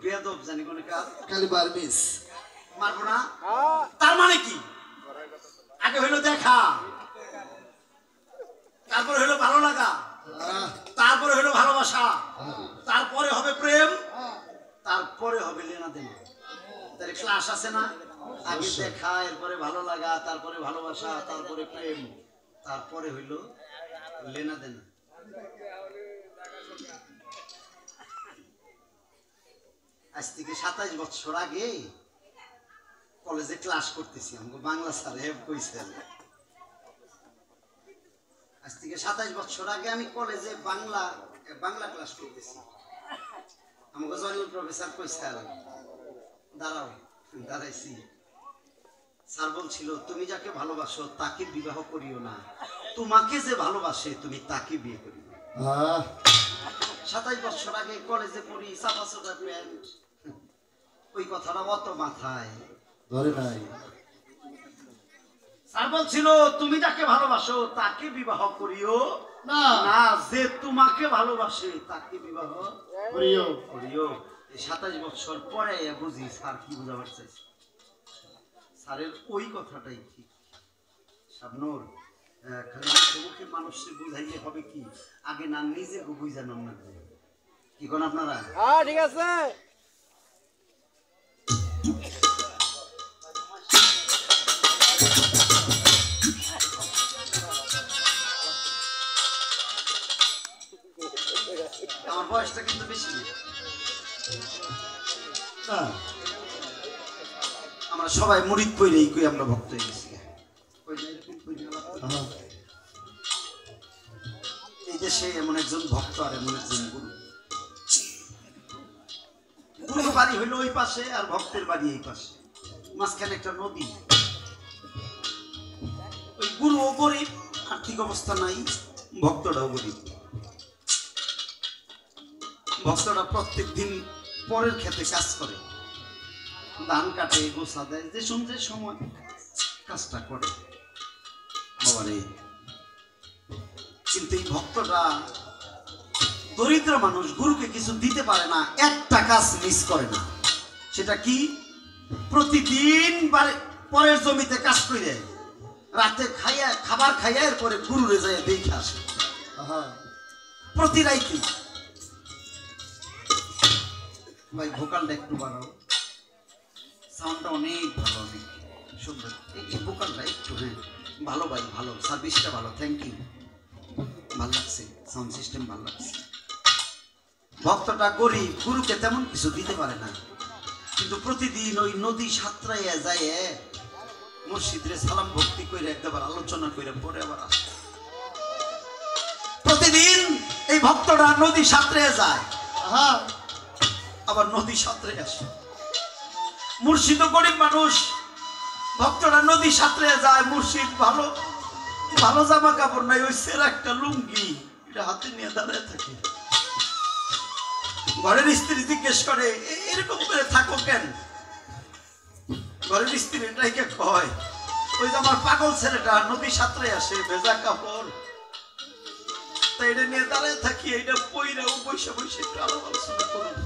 বেয়াদব জানি কোন কাজ খালি বারমিস মারবো না তার মানে কি আগে হইলো দেখা তারপরে হইলো ভালো লাগা তারপরে হইলো ভালোবাসা তারপরে হবে প্রেম তারপরে হবে লেনা দেনা তার ক্লাস আছে না আগে দেখা এরপরে ভালো লাগা তারপরে ভালোবাসা তারপরে প্রেম তারপরে হইলো লেনা দেনা আজ থেকে 27 বছর আগে কলেজে ক্লাস করতেছি আমাকে বাংলা স্যার হেল্প কইছে আজ থেকে 27 বছর আগে আমি কলেজে বাংলা ক্লাস করতেছি আমাকে জয়েন্ট প্রফেসর কইছে দাঁড়াও দাঁড়াইছি স্যার বলছিল তুমি যাকে ভালোবাসো তাকে বিবাহ করিও না তোমাকে যে ভালোবাসে তুমি তাকে বিয়ে করিও 27 বছর আগে কলেজে পড়ি সাদা সাদা প্যান্ট ওই কথাটা অত মাথায় ধরে নাই স্যার বলছিল তুমি যাকে ভালোবাসো তাকে বিবাহ করিও না না যে তোমাকে ভালোবাসে তাকে বিবাহ করিও করিও 27 বছর পরে বুঝি স্যার কি বুঝাবার চাইছে স্যারের ওই কথাটাই ঠিক শাবনূর খালি মুখে মানুষকে বুঝাইলে হবে কি আগে না নিজে বুঝানো না কি কোন আপনারা হ্যাঁ ঠিক আছে আমার বয়সটা কিন্তু বেশি না আমরা সবাই মুরিদ কইরেই কই আমরা ভক্ত হয়ে গেছি এই যে সে এমন একজন ভক্ত আর এমন একজন গুরু গুরুর বাড়ি হইলো ওই পাশে আর ভক্তের বাড়ি এই পাশে মাঝখানে একটা নদী ওই গুরুও গরিব আর্থিক অবস্থা নাই ভক্তটাও গরিব ভক্তটা প্রত্যেক দিন পরের ক্ষেতে কাজ করে ধান কাটে গোসা দেয় যে শুনছে সময় কাজটা করে বাবারে কিন্তু এই ভক্তটা দরিদ্র মানুষ গুরুকে কিছু দিতে পারে না একটা কাজ মিস করে না সেটা কি প্রতিদিন পরের জমিতে কাজ করে রাতে খাইয়া খাবার খাইয়া এরপরে গুরুরে যায় দেখে আসে প্রতি রাইতে ভাই ভোকালটা একটু বাড়াও সাউন্ডটা অনেক ভালো অনেক সুন্দর এই ভোকালটা একটু হ্যাঁ ভালো ভাই ভালো সার্ভিসটা ভালো থ্যাংক ইউ ভালো লাগছে সাউন্ড সিস্টেম ভালো লাগছে ভক্তটা গরিব গুরুকে তেমন কিছু দিতে পারে না কিন্তু প্রতিদিন ওই নদী সাঁতরাইয়া যায় মসজিদে সালাম ভক্তি করে একবার আলোচনা করে পরে আবার আসে প্রতিদিন এই ভক্তটা নদী সাঁতরাইয়া যায় আবার নদী সাঁতরে আসে মুর্শিদ গরিব মানুষ ভক্তরা নদী সাঁতরে যায় মুর্শিদ ভালো ভালো জামা কাপড় নাই ওই সেরা একটা লুঙ্গি এটা হাতে নিয়ে দাঁড়ায় থাকে ঘরের স্ত্রী জিজ্ঞেস করে এরকম করে থাকো কেন ঘরের স্ত্রী এটাকে কয় ওই যে আমার পাগল ছেলেটা নদী সাঁতরে আসে ভেজা কাপড় তাই এটা নিয়ে দাঁড়ায় থাকি এটা পইরা ও বৈশা বৈশা একটু আলোচনা করুন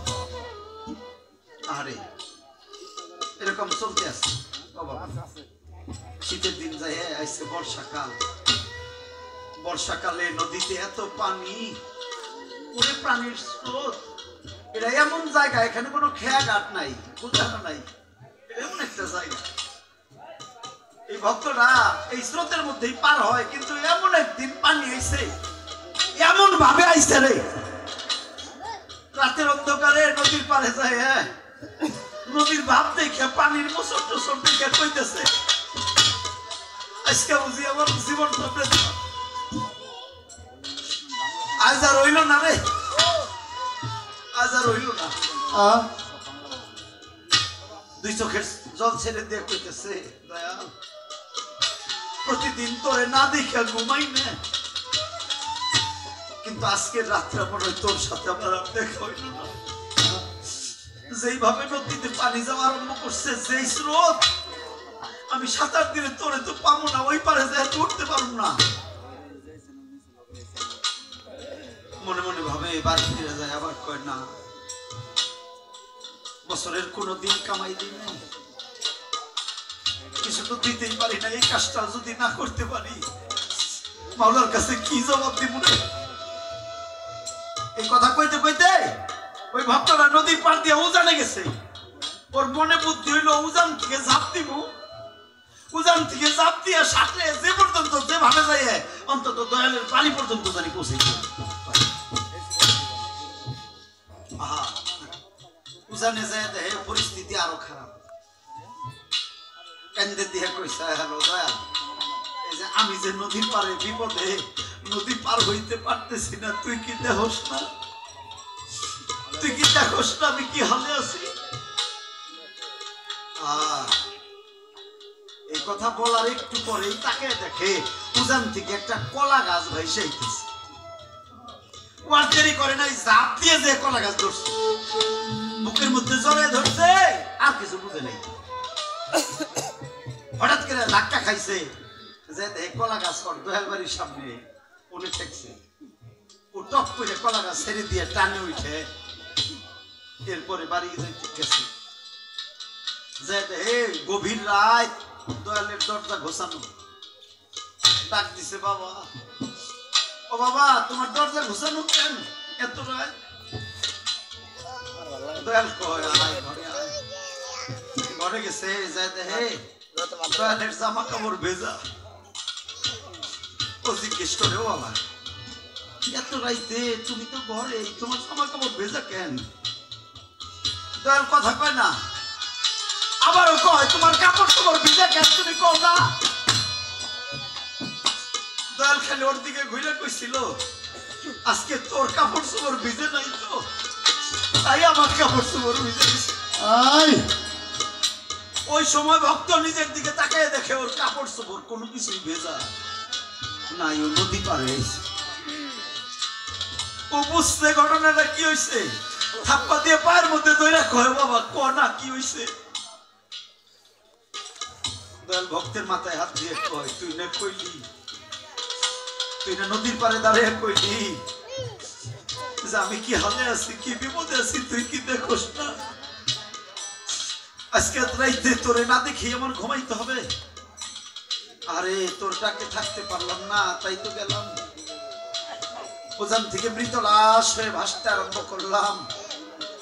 আরে এরকম চলতে আছে শীতের দিন যায় আইসে বর্ষাকালে নদীতে এত পানি পুরো প্রাণীর স্রোত এটা এমন জায়গা এখানে কোনো খেয়াঘাট নাই বোঝানো নাই এমন একটা জায়গা এই ভক্তরা এই স্রোতের মধ্যেই পার হয় কিন্তু এমন একদিন পানি আইছে এমন ভাবে আইছে রে রাতের অন্ধকারে নদীর পারে যায় হ্যাঁ নদীর ভাব দেখে পানির মোচর টোচর দেখে কইতেছে আজকে বুঝি আমার জীবন আজ আর হইল না রে আজ আর হইল না দুই চোখের জল ছেড়ে দিয়ে কইতেছে দয়াল প্রতিদিন তোরে না দেখে ঘুমাই না কিন্তু আজকের রাত্রে মনে হয় তোর সাথে আমার দেখা হইল না যেইভাবে নদীতে পানি যাওয়া আরম্ভ করছে যেই স্রোত আমি সাঁতার দিলে তোরে তো পাবো না ওই পারে যায় উঠতে পারবো না মনে মনে ভাবে বাড়ি ফিরে যায় আবার কয় না বছরের কোনো দিন কামাই দিই নাই কিছু তো দিতেই পারি না এই কাজটা যদি না করতে পারি মাওলার কাছে কি জবাব দিব না এই কথা কইতে কইতে ওই ভক্তরা নদীর পার দিয়ে উজানে গেছে ওর মনে বুদ্ধি হইলো উজান থেকে ঝাঁপ দিব উজান থেকে ঝাঁপ দিয়ে সাঁতরে যে পর্যন্ত যেভাবে যায় অন্তত দয়ালের পানি পর্যন্ত জানি পৌঁছে উজানে যায় দেখে পরিস্থিতি আরো খারাপ কেন্দ্রে দিয়ে কইছে হ্যালো দয়াল এই যে আমি যে নদীর পারে বিপদে নদী পার হইতে পারতেছি না তুই কি দেহস না তুই কি দেখোস না আমি কি হালে আছি? এই কথা বলার একটু পরেই তাকে দেখে উজান থেকে একটা কলা গাছ ভাইসে আইতেছে। ওর দেরি করে নাই, জাপ দিয়ে যে কলা গাছ ধরছে, বুকের মধ্যে জড়ায় ধরছে, আর কিছু বুঝে নাই। হঠাৎ করে ধাক্কা খাইছে যে কলা গাছ কর দোয়াল বাড়ির সামনে উনি ঠেকছে। ও টপ করে কলা গাছ ছেড়ে দিয়ে টানে উঠে এরপরে বাড়ি গেছে। গভীর রাত, দোয়ালের দরজা ঘোষানো, ডাক দিছে বাবা, ও বাবা তোমার দরজা ঘোষানো কেন এত রাত? দয়াল কয় আয় ঘরে আয়। ঘরে গেছে, দয়ালের জামা কাপড় ভেজা। ও জিজ্ঞেস করে, ও বাবা এত রাইতে তুমি তো ঘরে, তোমার জামা কাপড় ভেজা কেন? দয়াল কথা কয় না, আবারও কয় তোমার কাপড় চোপড় ভিজা কেন তুমি কও না? দয়াল খালি ওর দিকে ঘুরে কইছিল, আজকে তোর কাপড় চোপড় ভিজে নাই তো, তাই আমার কাপড় চোপড় ভিজে গেছে। ওই সময় ভক্ত নিজের দিকে তাকায় দেখে ওর কাপড় চোপড় কোনো কিছুই ভেজা নাই, ও নদী পার হয়েছে। ও বুঝতে ঘটনাটা কি হয়েছে, থাপ্পা দিয়ে পায়ের মধ্যে দইরা কয় বাবা ক না কি হয়েছে? দয়াল ভক্তের মাথায় হাত দিয়ে কয়, তুই না কইলি, তুই না নদীর পারে দাঁড়িয়ে কইলি যে আমি কি হালে আছি, কি বিপদে আছি, তুই কি দেখোস না? আজকে রাইতে তোরে না দেখি আমার ঘুমাইতে হবে। আরে তোর ডাকে থাকতে পারলাম না, তাই তো গেলাম। ওখান থেকে মৃত লাশ হয়ে ভাসতে আরম্ভ করলাম।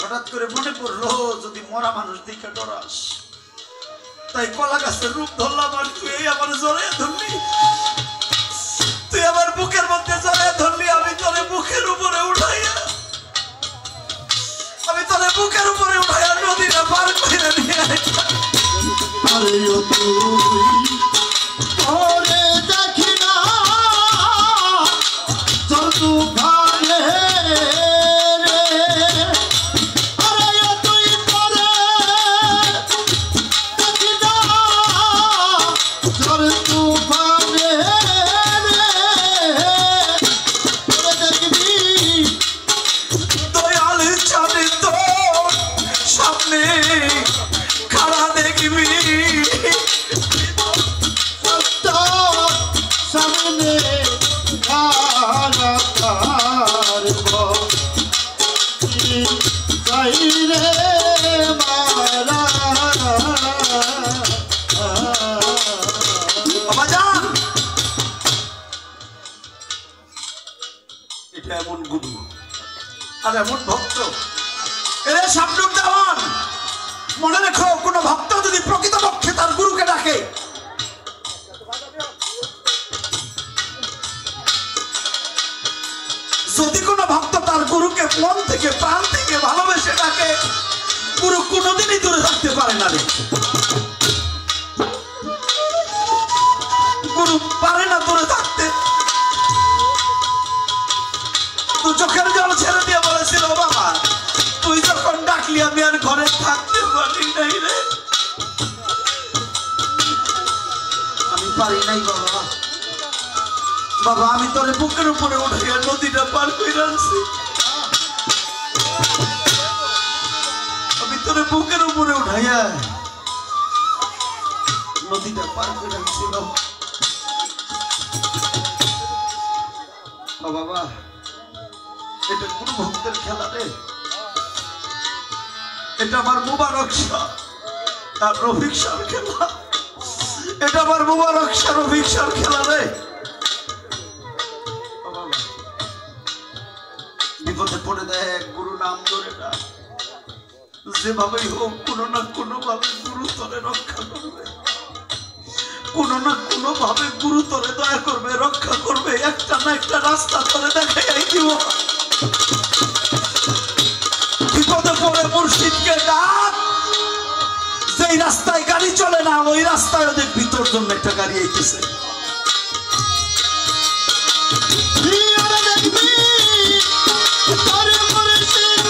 হঠাৎ করে মনে পড়লো যদি মরা মানুষ দেখে ডরাস, তাই কলা গাছের রূপ ধরলাম। আর তুই আমার জড়াইয়া ধরলি, তুই আমার বুকের মধ্যে জড়াইয়া ধরলি, আমি তোরে বুকের উপরে উঠাইয়া, আমি তোরে বুকের উপরে উঠাইয়া নদীটা পার করে নিয়ে আসলাম। আরে ও তুই ওরে দেখি না তোর দুখানে রে, আরে ও তুই তোরে দেখি না তোর দুখানে রে, তোরে দেখবি দয়াল চাঁদে তোর সামনে খাড়া দেখবি, সামনে রে মারা। এটা এমন গুরু আর এমন ভক্ত, এরা সামনে দেওয়ান। মনে রেখো, কোন ভক্ত যদি প্রকৃত পক্ষে তার গুরুকে ডাকে, যদি কোন ভক্ত তার গুরুকে মন থেকে প্রাণ থেকে ভালোবেসে ডাকে, গুরু কোনোদিনই দূরে থাকতে পারে না রে। গুরু পারে না দূরে থাকতে। তুই চোখের জল ছেড়ে দিয়ে বলেছিল, বাবা তুই যখন ডাকলি আমি আর ঘরে থাকতে পারি নাই রে, আমি পারি নাই বাবা। বাবা আমি তোর বুকের উপরে উঠাইয়া নদীটা পার করে আনছি, আমি তোর বুকের উপরে উঠাইয়া নদীটা পার করে আনছি বাবা। এটা কোন ভক্তের খেলা রে, এটা আমার মুবারক শাহ আর রফিক শাহর খেলা, এটা আমার মুবারক শাহ রফিক শাহর খেলা রে। বিপদে পড়ে দেখ, গুরু নাম ধরে না, যেভাবেই হোক কোনো না কোনো ভাবে গুরু তরে রক্ষা করবে, কোনো না কোনো ভাবে গুরু তরে দয়া করবে, রক্ষা করবে, একটা না একটা রাস্তা তরে দেখাই দিব। বিপদে পড়ে মুর্শিদকে ডাক, যেই রাস্তায় গাড়ি চলে না ওই রাস্তায় দেখবি তোর জন্য একটা গাড়ি আইতেছে। দেখবি তোর মুর্শিদ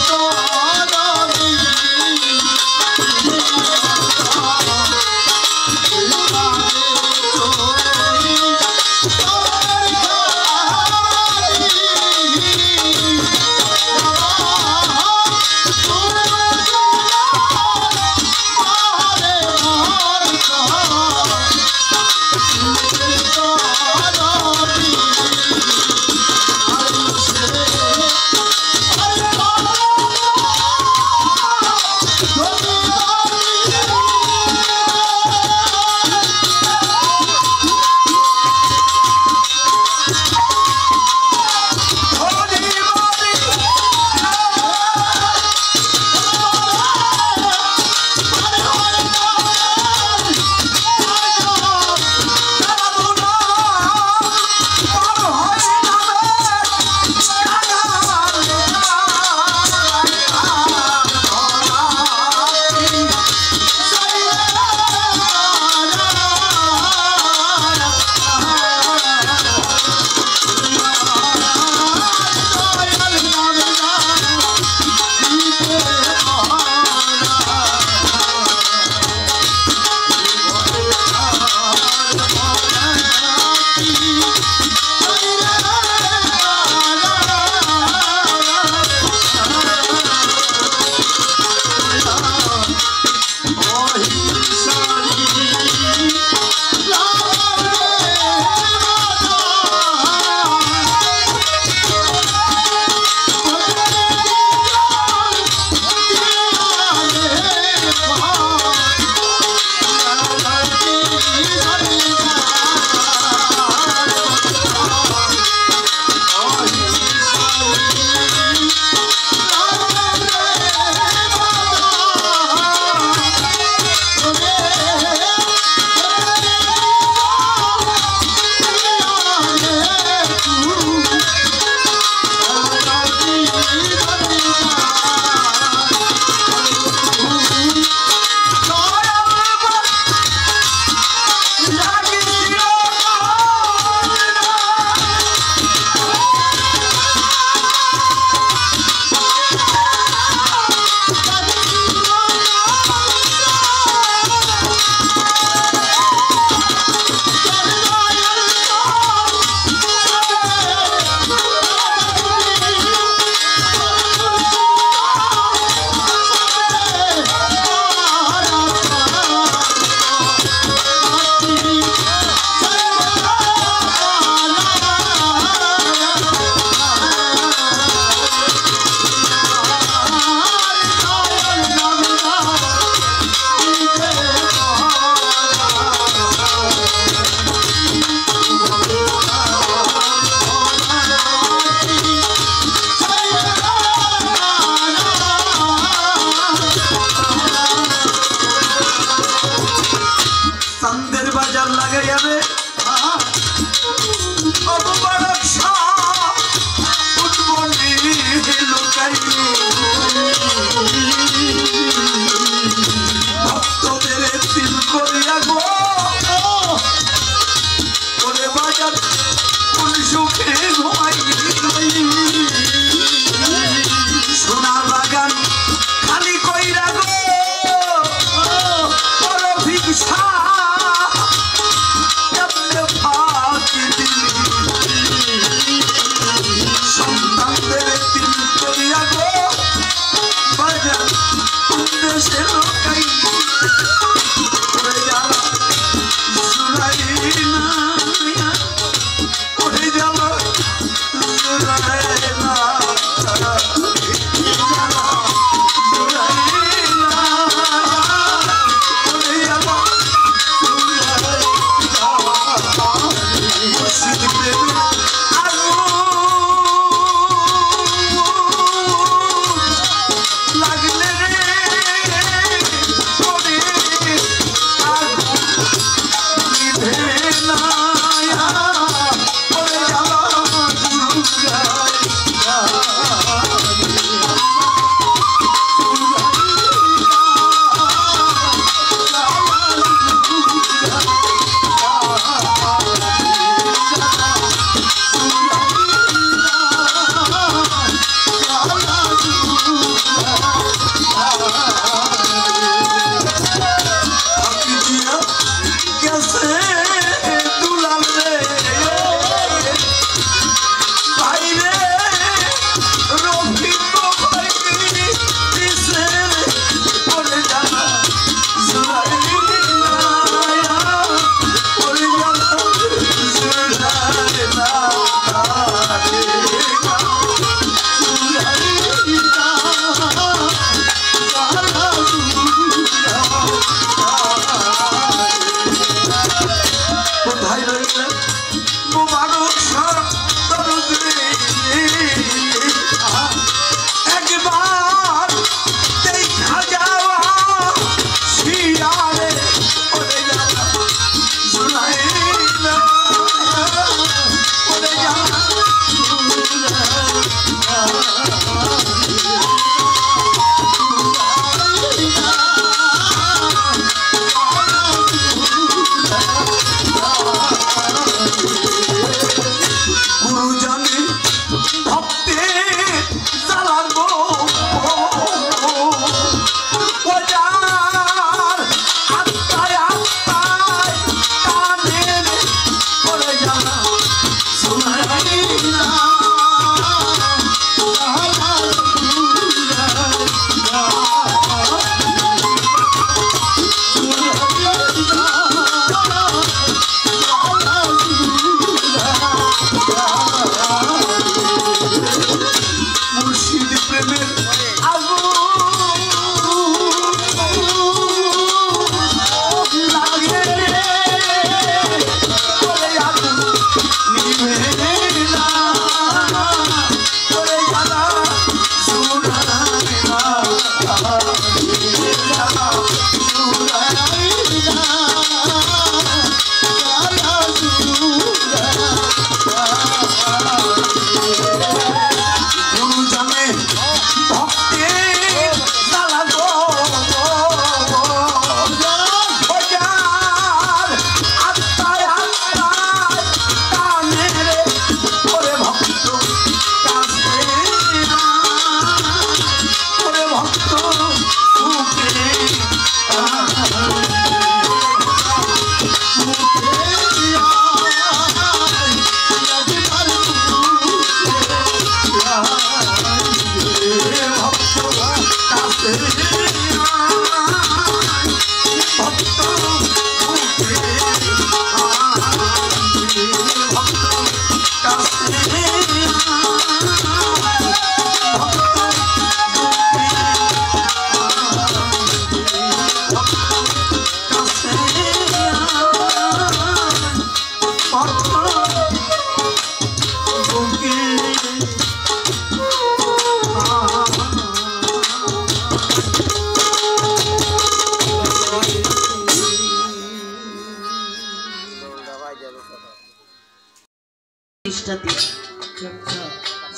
Oh,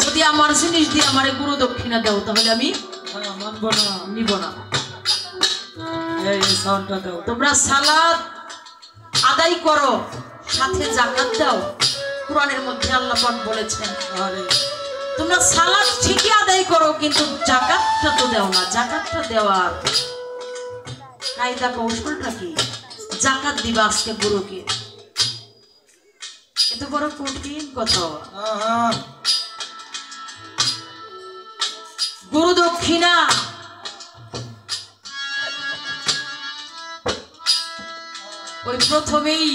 যদি আমার জিনিস দিয়ে আমার গুরু দক্ষিণা দাও তাহলে আমি মানবো না, নিব না। তোমরা সালাত আদায় করো, সাথে জাকাত দাও। কোরআনের মধ্যে আল্লাহ পাক বলেছেন তোমরা সালাত ঠিকই আদায় করো কিন্তু জাকাতটা তো দাও না। জাকাতটা দেওয়ার কায়দা কৌশলটা কি? জাকাত দিবা আজকে গুরুকে। এত বড় কঠিন কথা। গুরু দক্ষিণা ওই প্রথমেই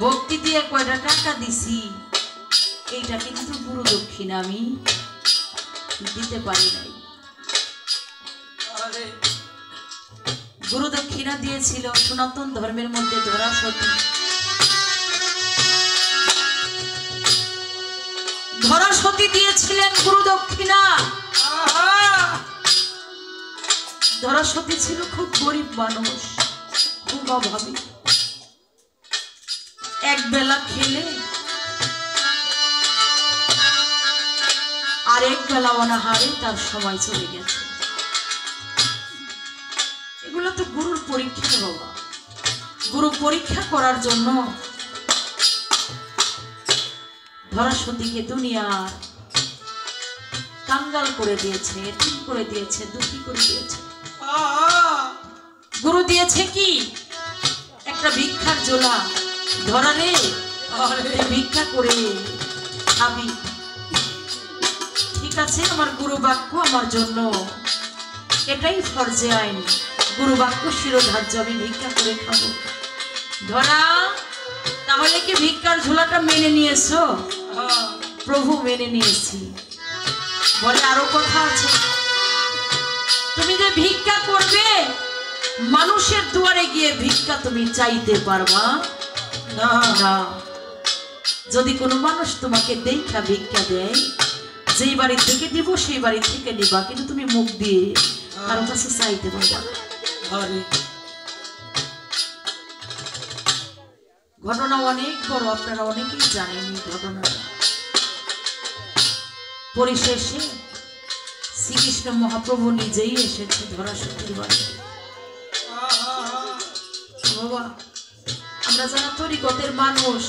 ভক্তি দিয়ে কয়টা টাকা দিছি, এইটা কিন্তু গুরু দক্ষিণা আমি দিতে পারি নাই। গুরু দক্ষিণা দিয়েছিল সনাতন ধর্মের মধ্যে ধরা সতী। ধরা সতী দিয়েছিলেন গুরু দক্ষিণা। ধরা সতী ছিল খুব গরিব মানুষ, খুব অভাবী। এক বেলা খেলে আর এক বেলা অনাহারে তার সময় চলে গেছে। এগুলো তো গুরুর পরীক্ষা বাবা। গুরু পরীক্ষা করার জন্য ধরা সতীকে দুনিয়ার কাঙ্গাল করে দিয়েছে, এতিম করে দিয়েছে, দুঃখী করে দিয়েছে। গুরু দিয়েছে কি? একটা ভিক্ষার জোলা। ধরা রে, ভিক্ষা করে খাবি। ঠিক আছে, আমার গুরু বাক্য আমার জন্য এটাই ফরজে আইন। গুরু বাক্য শিরোধার্য, আমি ভিক্ষা করে খাবো। ধরা, তাহলে কি ভিক্ষার ঝোলাটা মেনে নিয়েছো? প্রভু মেনে নিয়েছি। বলে আরো কথা আছে, তুমি যে ভিক্ষা করবে মানুষের দুয়ারে গিয়ে ভিক্ষা তুমি চাইতে পারবা না। যদি কোনো মানুষ তোমাকে দেখা ভিক্ষা দেয়, যেই বাড়ি থেকে দিব সেই বাড়ি থেকে নিবা, কিন্তু তুমি মুখ দিয়ে কারো কাছে চাইতে পারবা। ঘটনা অনেক বড়, আপনারা অনেকেই জানেন এই ঘটনাটা। পরিশেষে শ্রীকৃষ্ণ মহাপ্রভু নিজেই এসেছে ধরা সতীর বাড়ি। বাবা, আমরা যারা তরিকতের মানুষ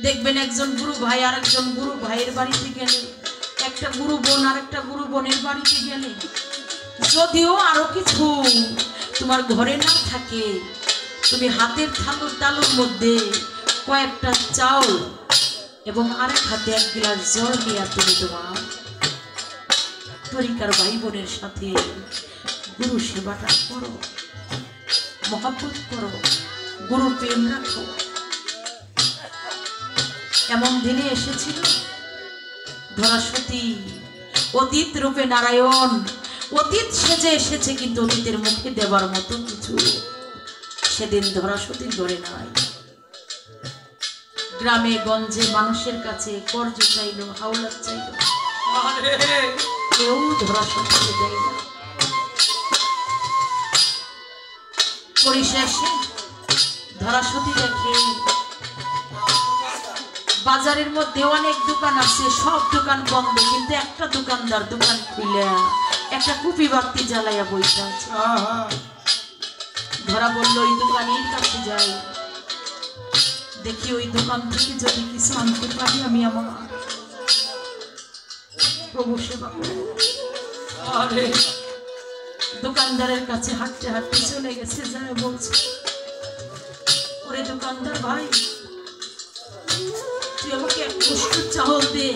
দেখবেন একজন গুরু ভাই আর একজন গুরু ভাইয়ের বাড়িতে গেলে, একটা গুরু বোন আর একটা গুরু বোনের বাড়িতে গেলে, যদিও আরো কিছু তোমার ঘরে না থাকে, তুমি হাতের তালুর মধ্যে কয়েকটা চাউল এবং আরেক হাতে এক গ্লাস জল নিয়ে তুমি তোমার তরিকার ভাই বোনের সাথে গুরু সেবাটা করো, মহব্বত করো, গুরু প্রেম রাখো। এমন দিনে এসেছিল ধরা সতী অতীত রূপে নারায়ণ, অতীত সেজে এসেছে, কিন্তু অতীতের মুখে দেবার মতো কিছু সেদিন ধরা সতীর ঘরে নাই। গ্রামে গঞ্জে মানুষের কাছে কর্জ চাইলো, হাওলাত চাইলো, কেউ ধরা সতীকে দেয় না। পরিশেষে ধরা সতী দেখে বাজারের মধ্যে অনেক দোকান আছে, সব দোকান বন্ধ, কিন্তু একটা দোকানদার দোকান খুলে একটা কুপি বাতি জ্বালাইয়া বসে আছে। ধরা বলল ওই দোকানের কাছে যাই, দেখি ওই দোকান থেকে যদি কিছু আনতে পারি আমি আমার প্রভু সেবা করব। দোকানদারের কাছে হাঁটতে হাঁটতে চলে গেছে, যারা বলছে ওরে দোকানদার ভাই, তুই আমাকে এক মুষ্টি চাউল দে,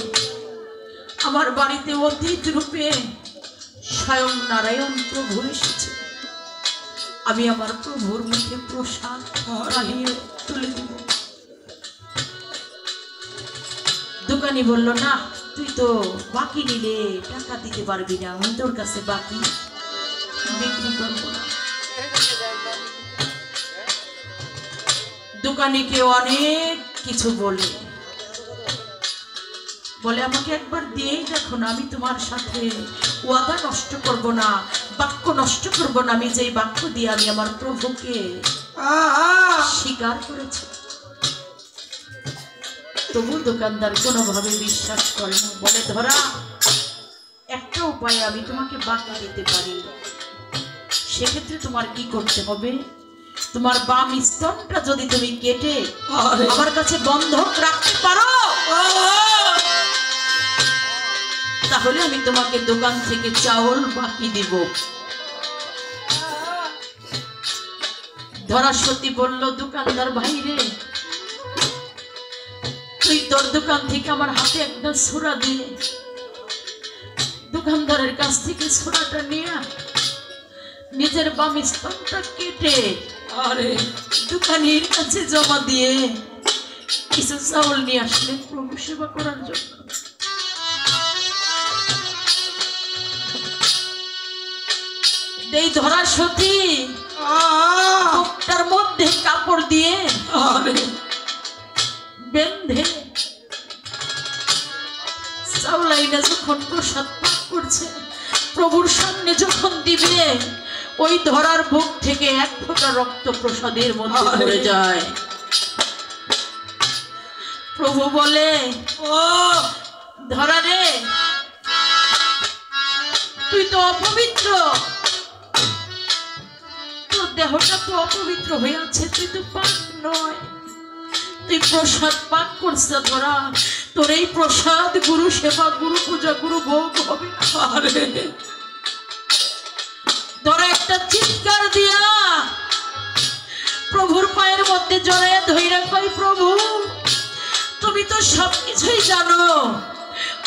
আমার বাড়িতে অতীত রূপে স্বয়ং নারায়ণ প্রভু এসেছে। আমি আমার প্রভুর মুখে প্রসাদ বানিয়ে তুলে দিব। দোকানি বলল, না তুই তো বাকি নিলে টাকা দিতে পারবি না, আমি তোর কাছে বাকি বিক্রি করবো না। দোকানিকে অনেক কিছু বলে আমাকে একবার দিয়েই দেখো না, আমি তোমার সাথে ওয়াদা নষ্ট করব না, বাক্য নষ্ট করব না। আমি যেই বাক্য দিয়ে আমি আমার প্রভুকে স্বীকার করেছি। তবু দোকানদার কোনোভাবে বিশ্বাস করে না, বলে ধরা একটা উপায়ে আমি তোমাকে বাকি দিতে পারি। সেক্ষেত্রে তোমার কি করতে হবে, তোমার বাম স্তনটা যদি তুমি কেটে আমার কাছে বন্ধক রাখতে পারো, তাহলে আমি তোমাকে দোকান থেকে চাউল বাকি দিব। ধরা সতী বলল, দোকানদার ভাই রে, তুই তোর দোকান থেকে আমার হাতে একটা ছোরা দিয়ে দোকানদারের কাছ থেকে ছোরাটা নিয়ে নিজের বাম স্তনটা কেটে দোকানির কাছে জমা দিয়ে কিছু চাউল নিয়ে আসলে প্রভু সেবা করার জন্য। এই ধরা সতী বুকটার মধ্যে কাপড় দিয়ে বেঁধে চাউলাইনা যখন প্রসাদ পাক করছে, প্রভুর সামনে যখন দিবে, ওই ধরার বুক থেকে এক ফোঁটা রক্ত প্রসাদের মধ্যে পড়ে যায়। প্রভু বলে, ও ধরা রে, তুই তো অপবিত্র, তোর দেহটা তো অপবিত্র হয়ে আছে, তুই তো পাক নয়, তুই প্রসাদ পাক করছ। ধরা তোর এই প্রসাদ গুরু সেবা, গুরু পূজা, গুরু ভোগ হবে না। ধরা একটা চিৎকার দিয়া প্রভুর পায়ের মধ্যে জড়াইয়া ধইরা কই, প্রভু তুমি তো সবকিছুই জানো,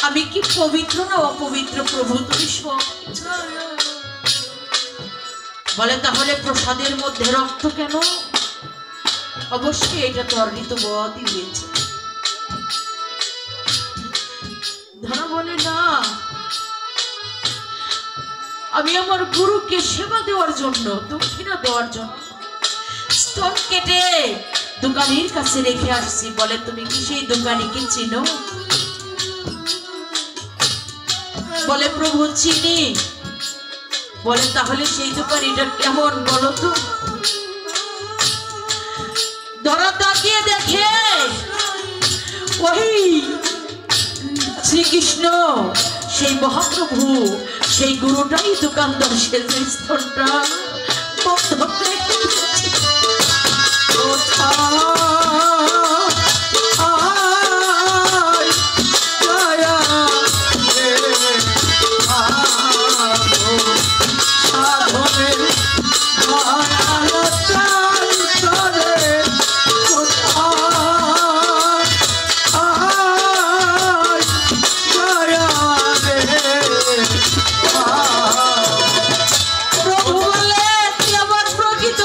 আমি কি পবিত্র না অপবিত্র, প্রভু তুমি সবকিছু। বলে, তাহলে প্রসাদের মধ্যে রক্ত কেন? অবশ্যই এটা তো ঋতুবতী হয়েছে। ধরা বলে, না, আমি আমার গুরুকে সেবা দেওয়ার জন্য, দক্ষিণা দেওয়ার জন্য স্তন কেটে দোকানির কাছে রেখে আসছি। বলে, তুমি কি সেই দোকানিকে চিনো? বলে, প্রভু চিনি। বলে, তাহলে সেই দোকানিটা কেমন বলো তো? ধরা তাকিয়ে দেখে ওই শ্রীকৃষ্ণ, সেই মহাপ্রভু, সেই গুরুটাই দোকানদার সেজে স্তনটা বন্ধক রেখে দিয়েছে। প্রভু বলে, তুই আমার প্রকৃত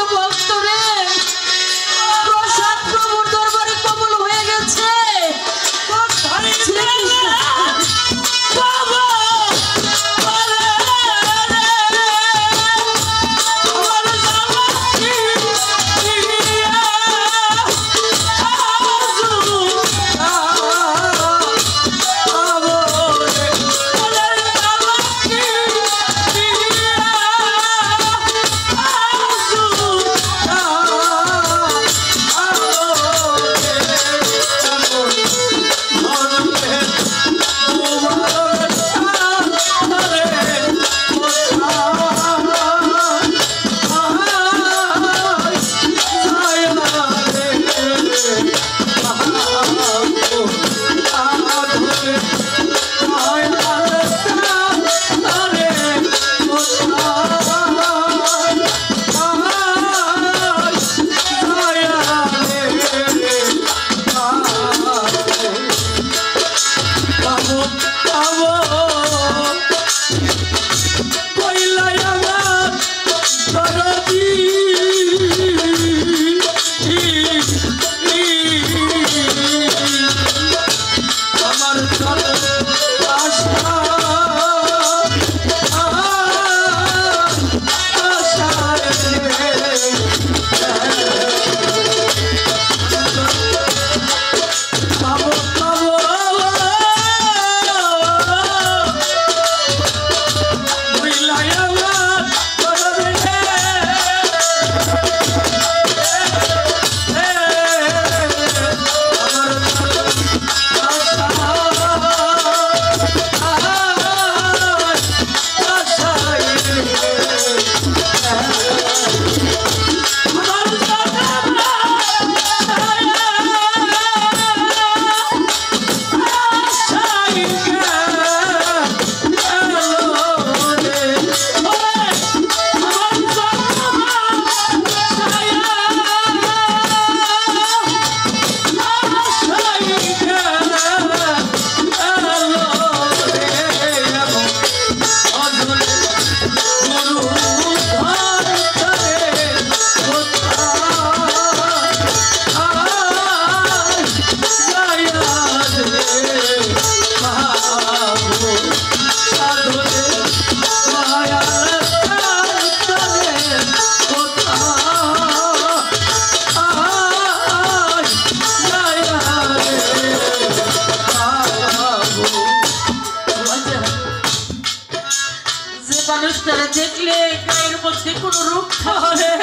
মানুষটারা দেখলে গায়ের মধ্যে কোনো রূপ থাকে,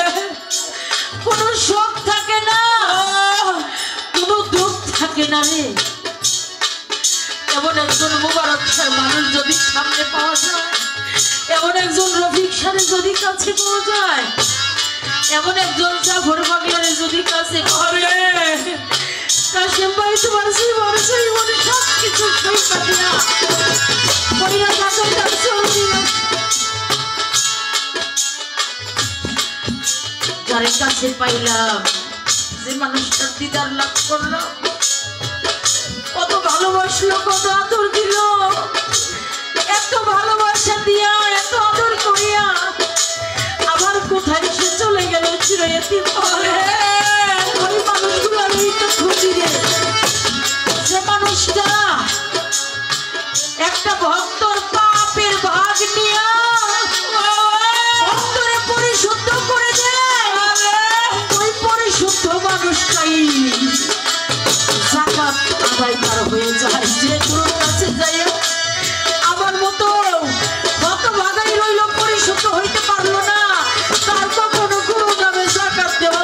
কোনো শোক থাকে না, কোনো দুঃখ থাকে না রে। এমন একজন মুবারক শাহ মানুষ যদি সামনে পাওয়া যায়, এমন একজন রফিক শাহরে যদি কাছে পাওয়া যায়, এমন একজন জাফর বাগলারে যদি কাছে পাওয়া যায়, কাশেম ভাই তোমার জীবন জীবনে সব কিছু সই পাঠিয়া পড়িয়া থাকার কাছে যারে কাছে পাইলাম, যে মানুষটার দিদার লাভ করলাম, কত ভালোবাসলো, কত আদর দিল, এত ভালোবাসা দিয়া, এত আদর করিয়া আবার কোথায় সে চলে গেল চিরয়তিম হয়ে। ওই মানুষগুলোর এইটা খুঁজি রে, যে মানুষটা একটা ভক্তর পাপের ভাগ নিয়া ভক্তরে পরিশুদ্ধ করে দেয়, ওই পরিশুদ্ধ মানুষটাই জাকাত আদায়কার হয়ে যায়। যে গুরুর কাছে যাই আমার মতো হতভাগাই রইল, পরিশুদ্ধ হইতে পারলো না, তার কখনো গুরু নামে জাকাত দেওয়া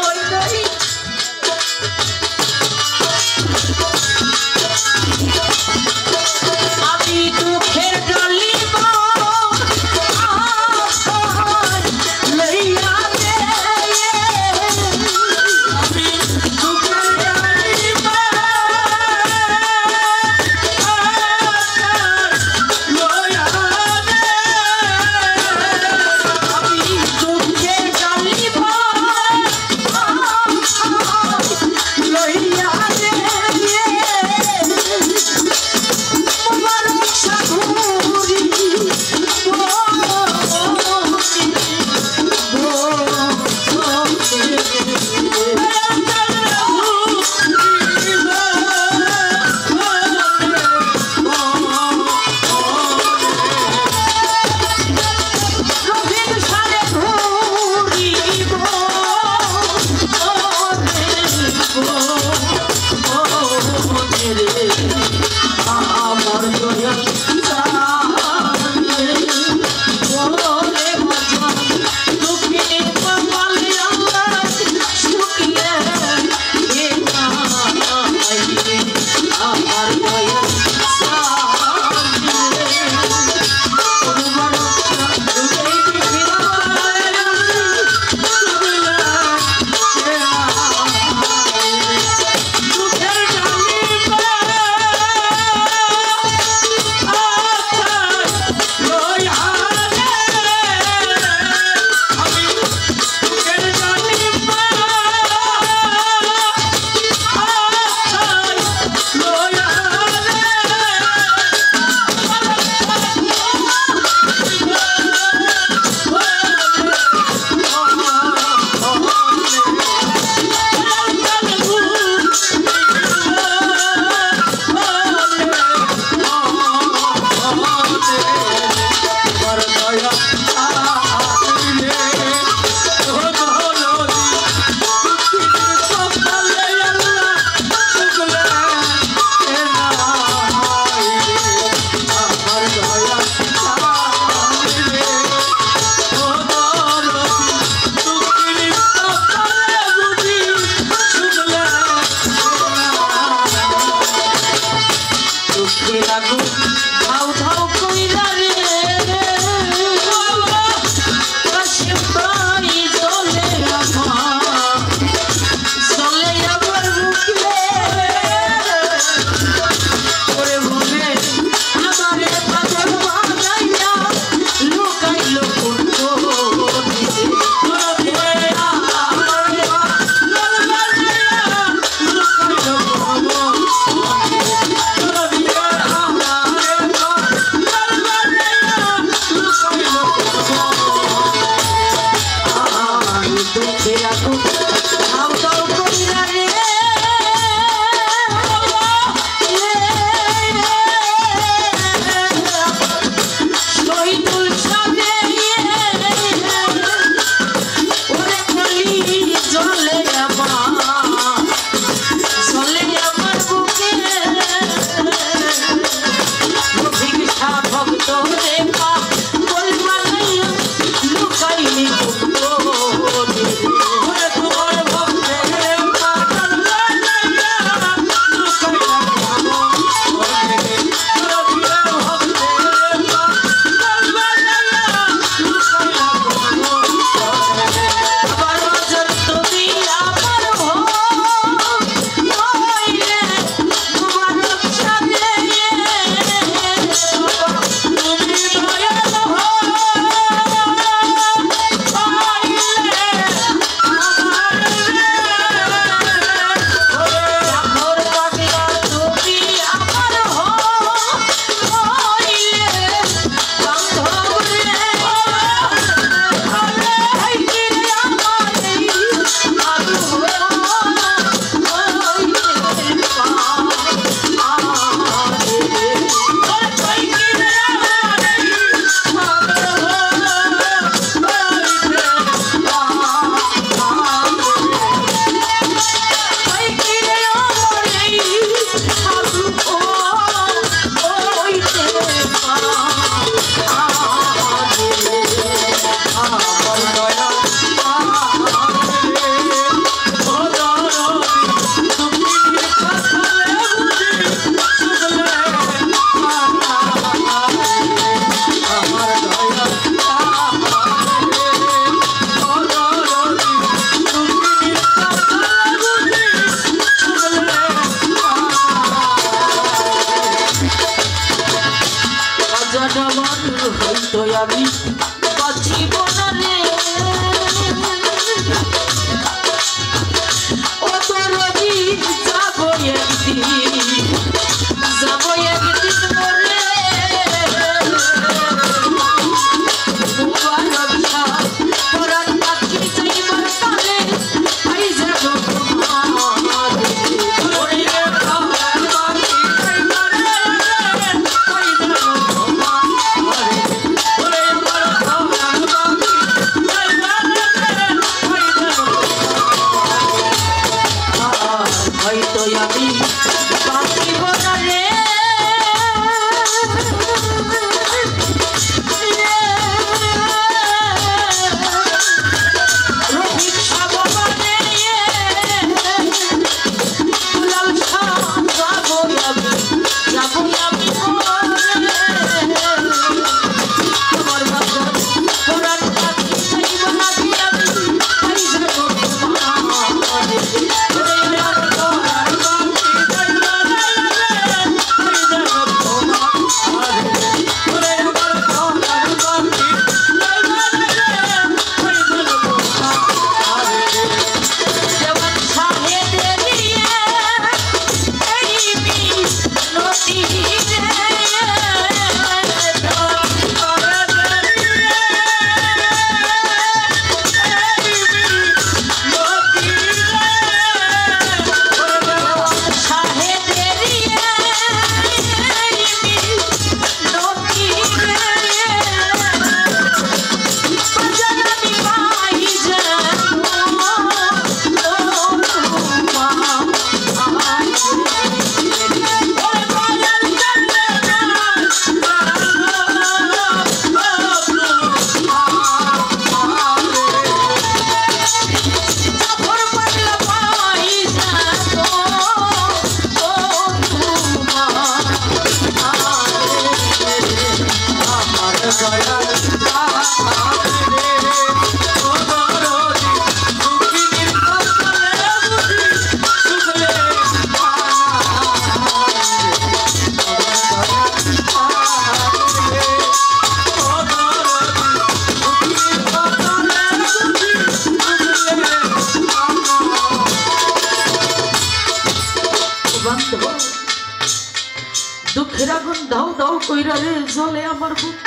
কইরা রে জলে আমার বুক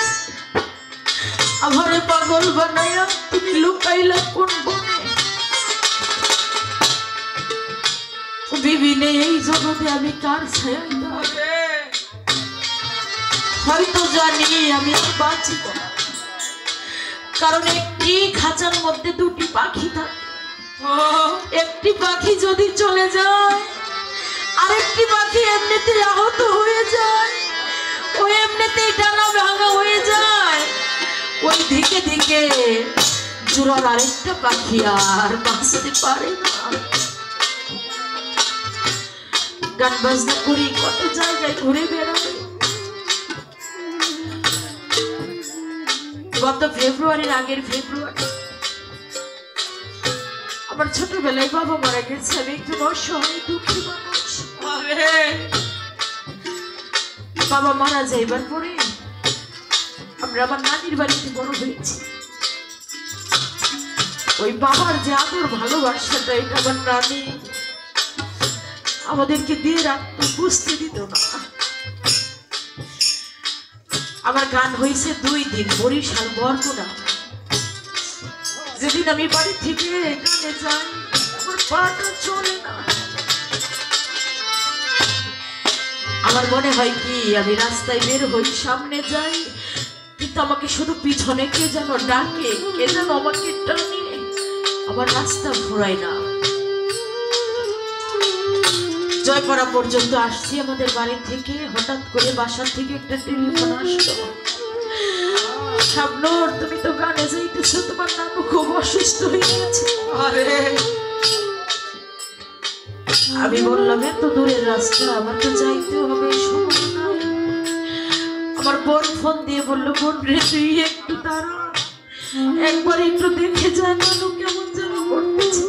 আমারে পাগল বানাইয়া তুমি লুকাইলা কোন বনে বিবিনে এই জগতে আমি কার ছায়ায় হয়তো জানি আমি আর বাঁচিব না কারণ একটি খাঁচার মধ্যে দুটি পাখি থাকে একটি পাখি যদি চলে যায় আরেকটি পাখি এমনিতে আহত হয়ে যায় ও এমনিতেই ডানা ভাঙা হয়ে যায় ওই দিকে দিকে জোড়ার আরেকটা পাখি আর বাঁচতে পারে না গান বাজনা করি কত জায়গায় ঘুরে বেড়াবে গত ফেব্রুয়ারির আগের ফেব্রুয়ারি আমার ছোটবেলায় বাবা মারা গেছে আমি একটু অসহায় দুঃখী মানুষ বাবা মারা যাইবার পরে আমরা আমার নানির বাড়িতে বড় হয়েছি ওই বাবার যে আদর ভালোবাসাটা এটা আমার নানি আমাদেরকে দিয়ে রাখতো বুঝতে দিত না আমার গান হয়েছে 2 দিন বরিশাল বরগুনা যেদিন আমি বাড়ি থেকে গানে যাই আমার পাটা চলে না আমার মনে হয় কি আমি রাস্তায় বের হই সামনে যাই কিন্তু আমাকে শুধু পিছনে কে যেন ডাকে কে যেন আমাকে টানে আমার রাস্তা ঘোরায় না জয়পাড়া পর্যন্ত আসছি আমাদের বাড়ি থেকে হঠাৎ করে বাসা থেকে একটা টেলিফোন আসলো শাবনূর তুমি তো গানে যাইতেছো তোমার নানু খুব অসুস্থ হয়ে গেছে আমি বললাম এত দূরের রাস্তা আমার তো যাইতে হবে সময় নাই আমার বোন ফোন দিয়ে বললো বোন রে তুই একটু দাঁড়া একবার একটু দেখে যা নানু কেমন যেন করতেছে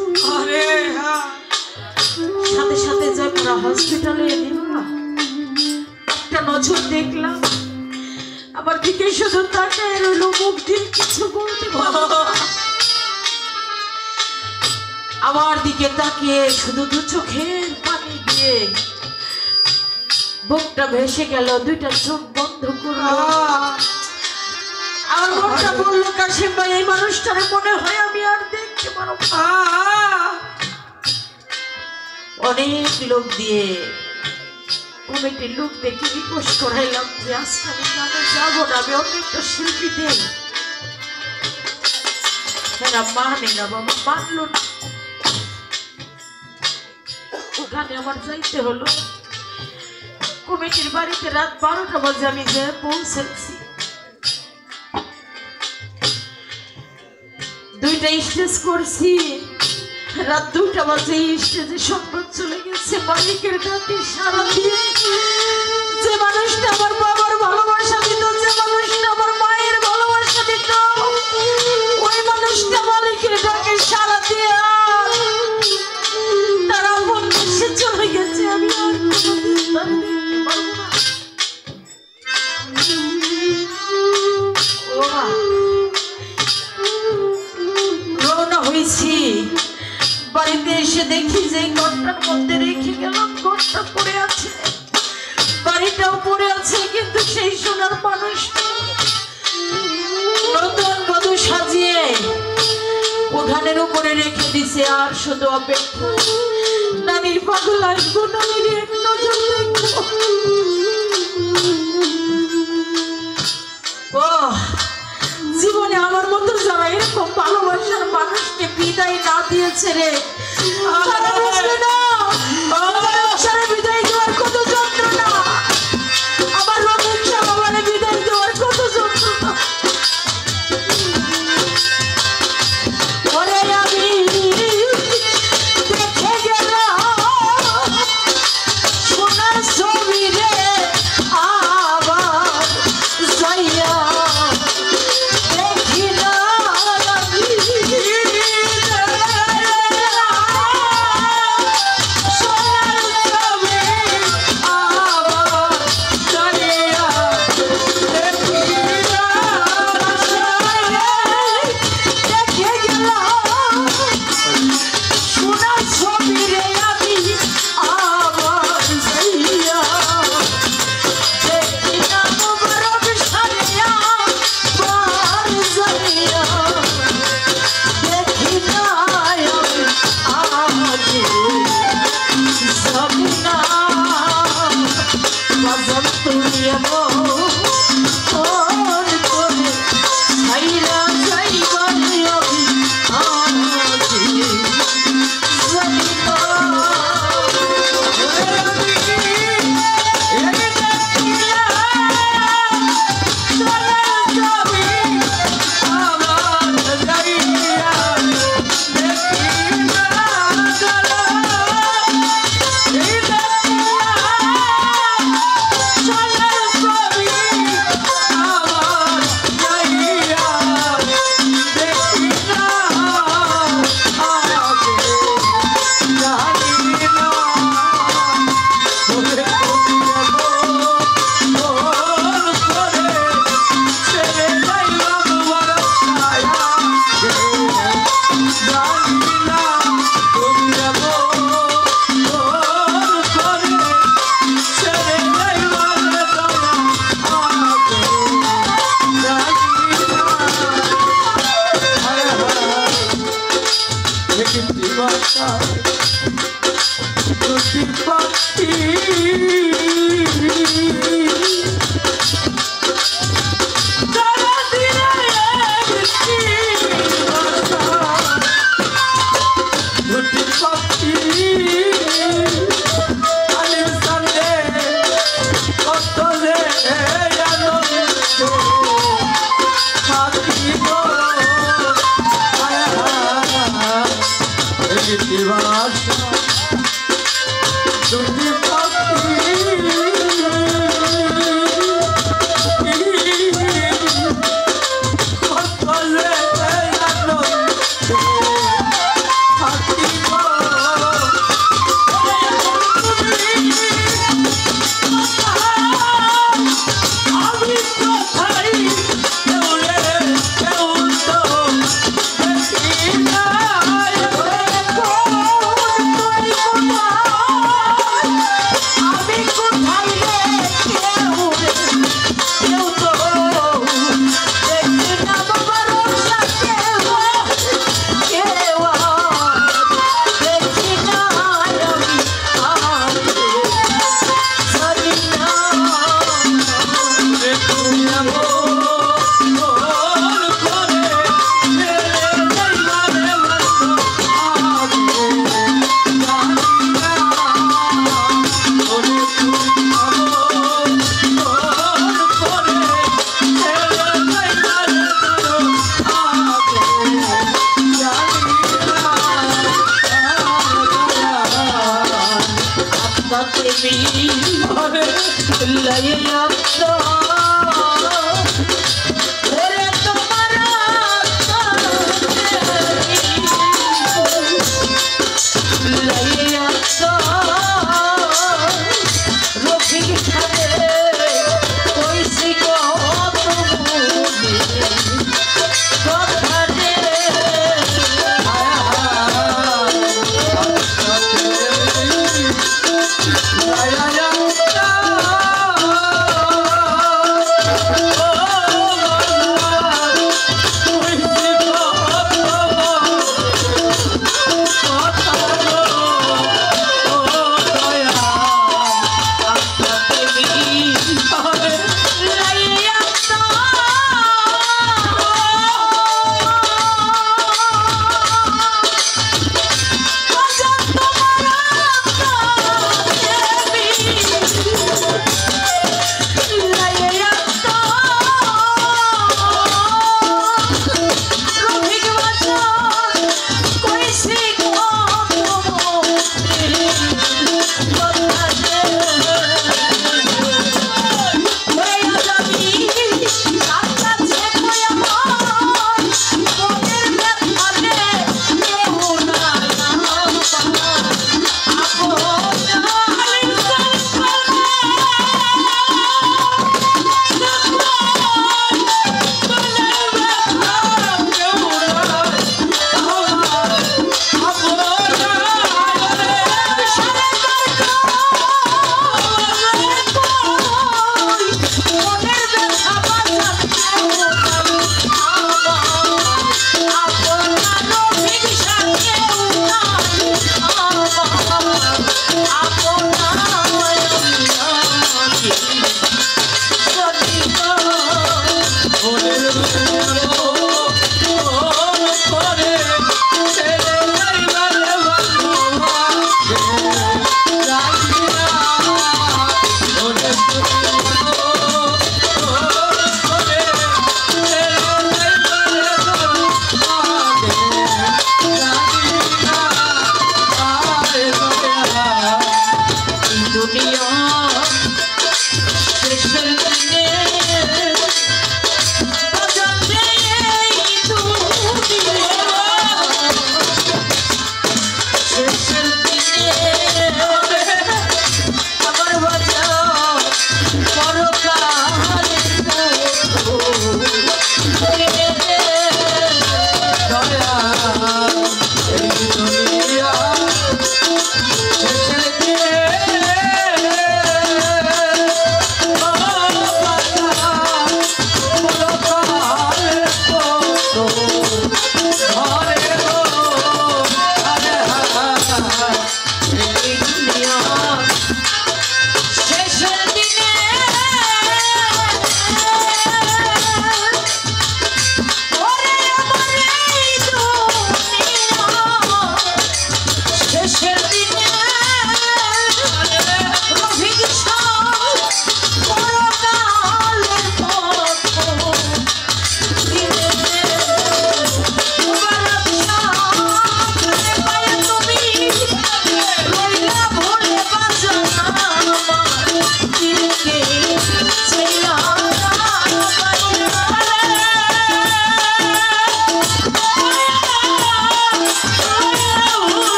সাথে সাথে জয়পুরা হসপিটালে নিলাম একটা নজর দেখলাম আমার দিকে শুধু তাকায় রইল মুখ দিয়ে কিছু বলতে আমার দিকে তাকিয়ে শুধু 2 চোখের পানি দিয়ে বুকটা ভেসে গেল 2টা চোখ বন্ধ করলো আমার মনটা বললো কাশিম ভাই এই মানুষটার মনে হয় আমি আর দেখতে পারবো না অনেক লোক দিয়ে কমিটির লোক দেখে রিকোয়েস্ট করাইলাম যে আজকে আমি গানে যাবো না আমি অনেকটা শিল্পী দেই এরা মানে না বাবা মানলো না গানে আমার যাইতে হলো কমিটির বাড়িতে রাত 12টা বাজে আমি যে পৌঁছেছি 2টা স্টেজ করছি রাত 2টা বাজে স্টেজে সংবাদ চলে গেছে মালিকের ডাকে সারা দিয়ে যে মানুষটা আমার বাবার ভালোবাসা দিত যে মানুষটা আমার মায়ের ভালোবাসা দিত ওই মানুষটা মালিকের ডাকে সারা দিয়ে তারা মন দেশে চলে গেছে আমি আর কোনোদিন তার দেখতে পারবো না রওনা হয়েছি বাড়িতে এসে দেখি যে ঘরটার মধ্যে রেখে গেলাম ঘরটা পড়ে আছে বাড়িটাও পড়ে আছে কিন্তু সেই সোনার মানুষটা নতুন বধূ সাজিয়ে উঠানের উপরে রেখে দিছে আর শুধু অপেক্ষা নানির পাগল আসবো নানির এক নজর দেখবো জীবনে আমার মতো যারা এরকম ভালোবাসার মানুষকে বিদায় না দিয়েছে রে তারা বুঝবে না ভালোবাসার বিদায় দেওয়ার কত যন্ত্রণা আমার রমেশ বাবারে বিদায় দেওয়ার কত যন্ত্রণা ওরে আমি দেখে গেলাম সোনার ছবি রে আবার যাইয়া দেখি না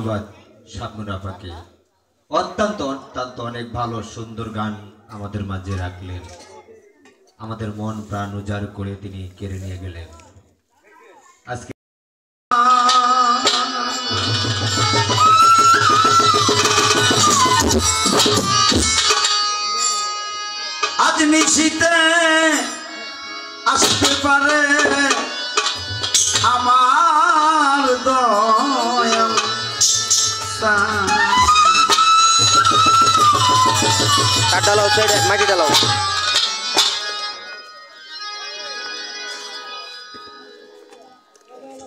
ধন্যবাদ শাবনূর আপাকে। অত্যন্ত অত্যন্ত অনেক ভালো সুন্দর গান আমাদের মাঝে রাখলেন, আমাদের মন প্রাণ উজাড় করে তিনি কেড়ে নিয়ে গেলেন। আজকে আজ নিশিতে আসতে পারে আমার দয়াল ডালাও সাইডে মাটি ডালাও।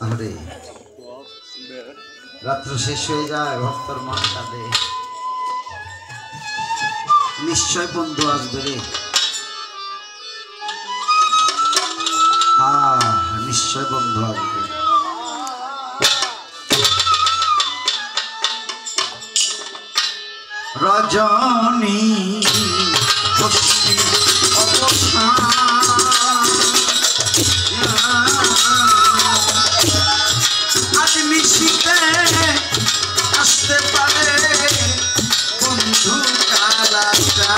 আরে রাত্র শেষ হয়ে যায়, ভক্তর মন কাঁদে, নিশ্চয় বন্ধু আসবে রে। নিশ্চয় বন্ধু আসবে। রজনী আজ নিশিতে আসতে পারে বন্ধু কালাটা,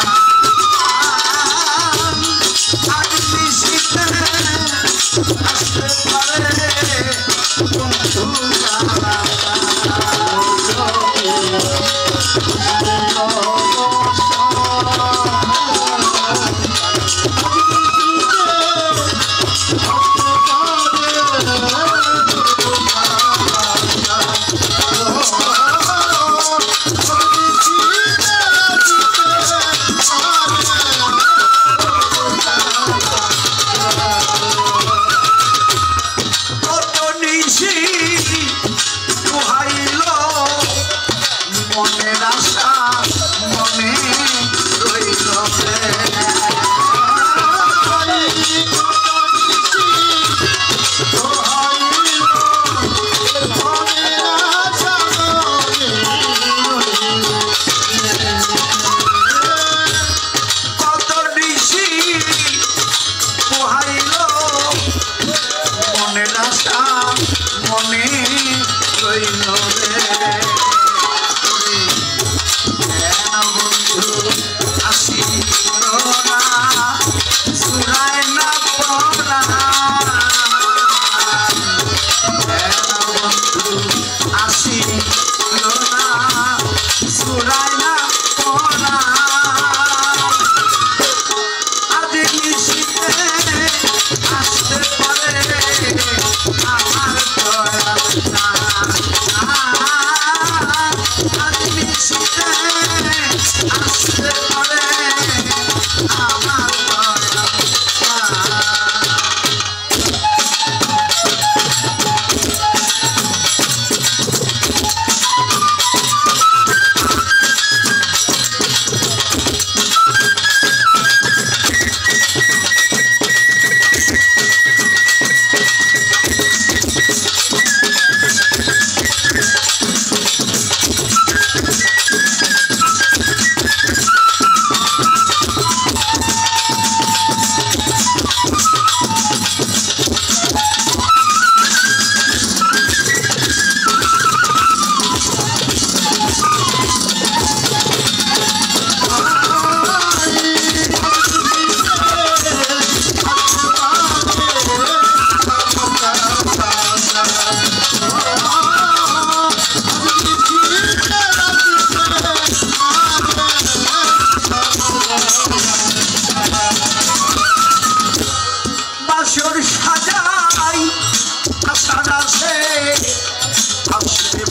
আজ নিশিতে আসতে পারে বন্ধু কালাটা।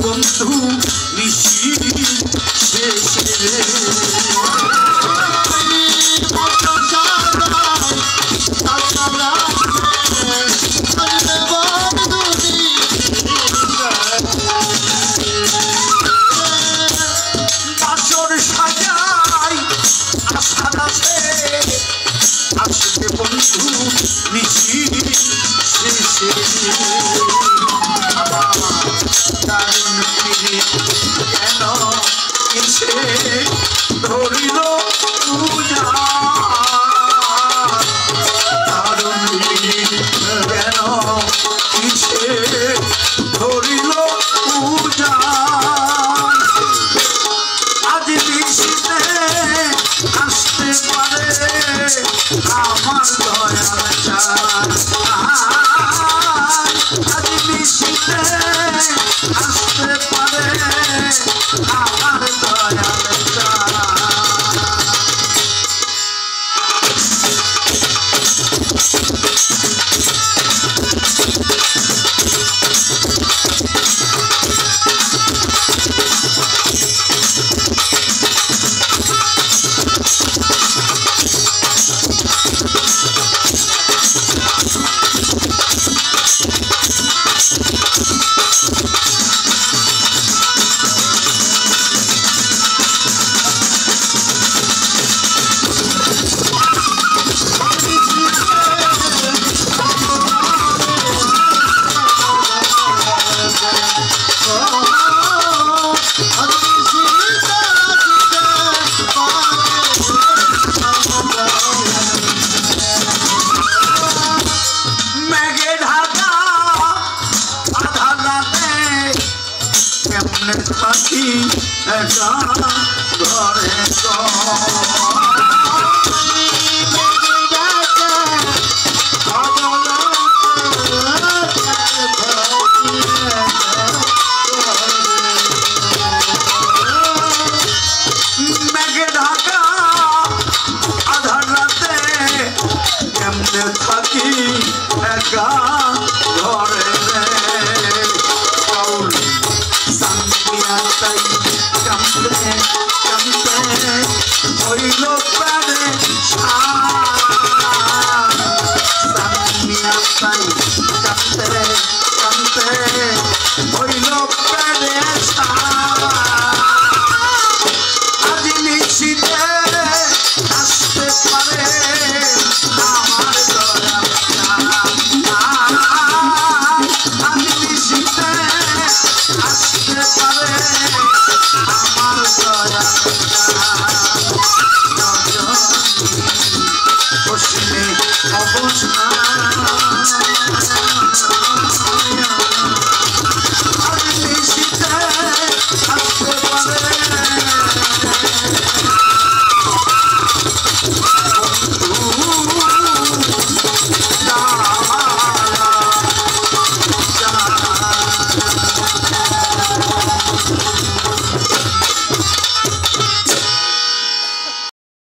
বন্ধু নিশি শেষে বাসর সাজাই আশার আছে আসবে বন্ধু নিশি শেষে দারুণ ফিরে কেন এসে কেমনে থাকি একা ঘরে মেঘে ঢাকা আধার রাতে কেমনে থাকি একা ঘরে সামিয়াতাই কামতে কামতে হইল প্রাণে সামিয়াতাই কামতে কামতে হইল প্রাণে আজ নিশ্চিতে আসতে পারে আমার দয়া আজ নিশ্চিতে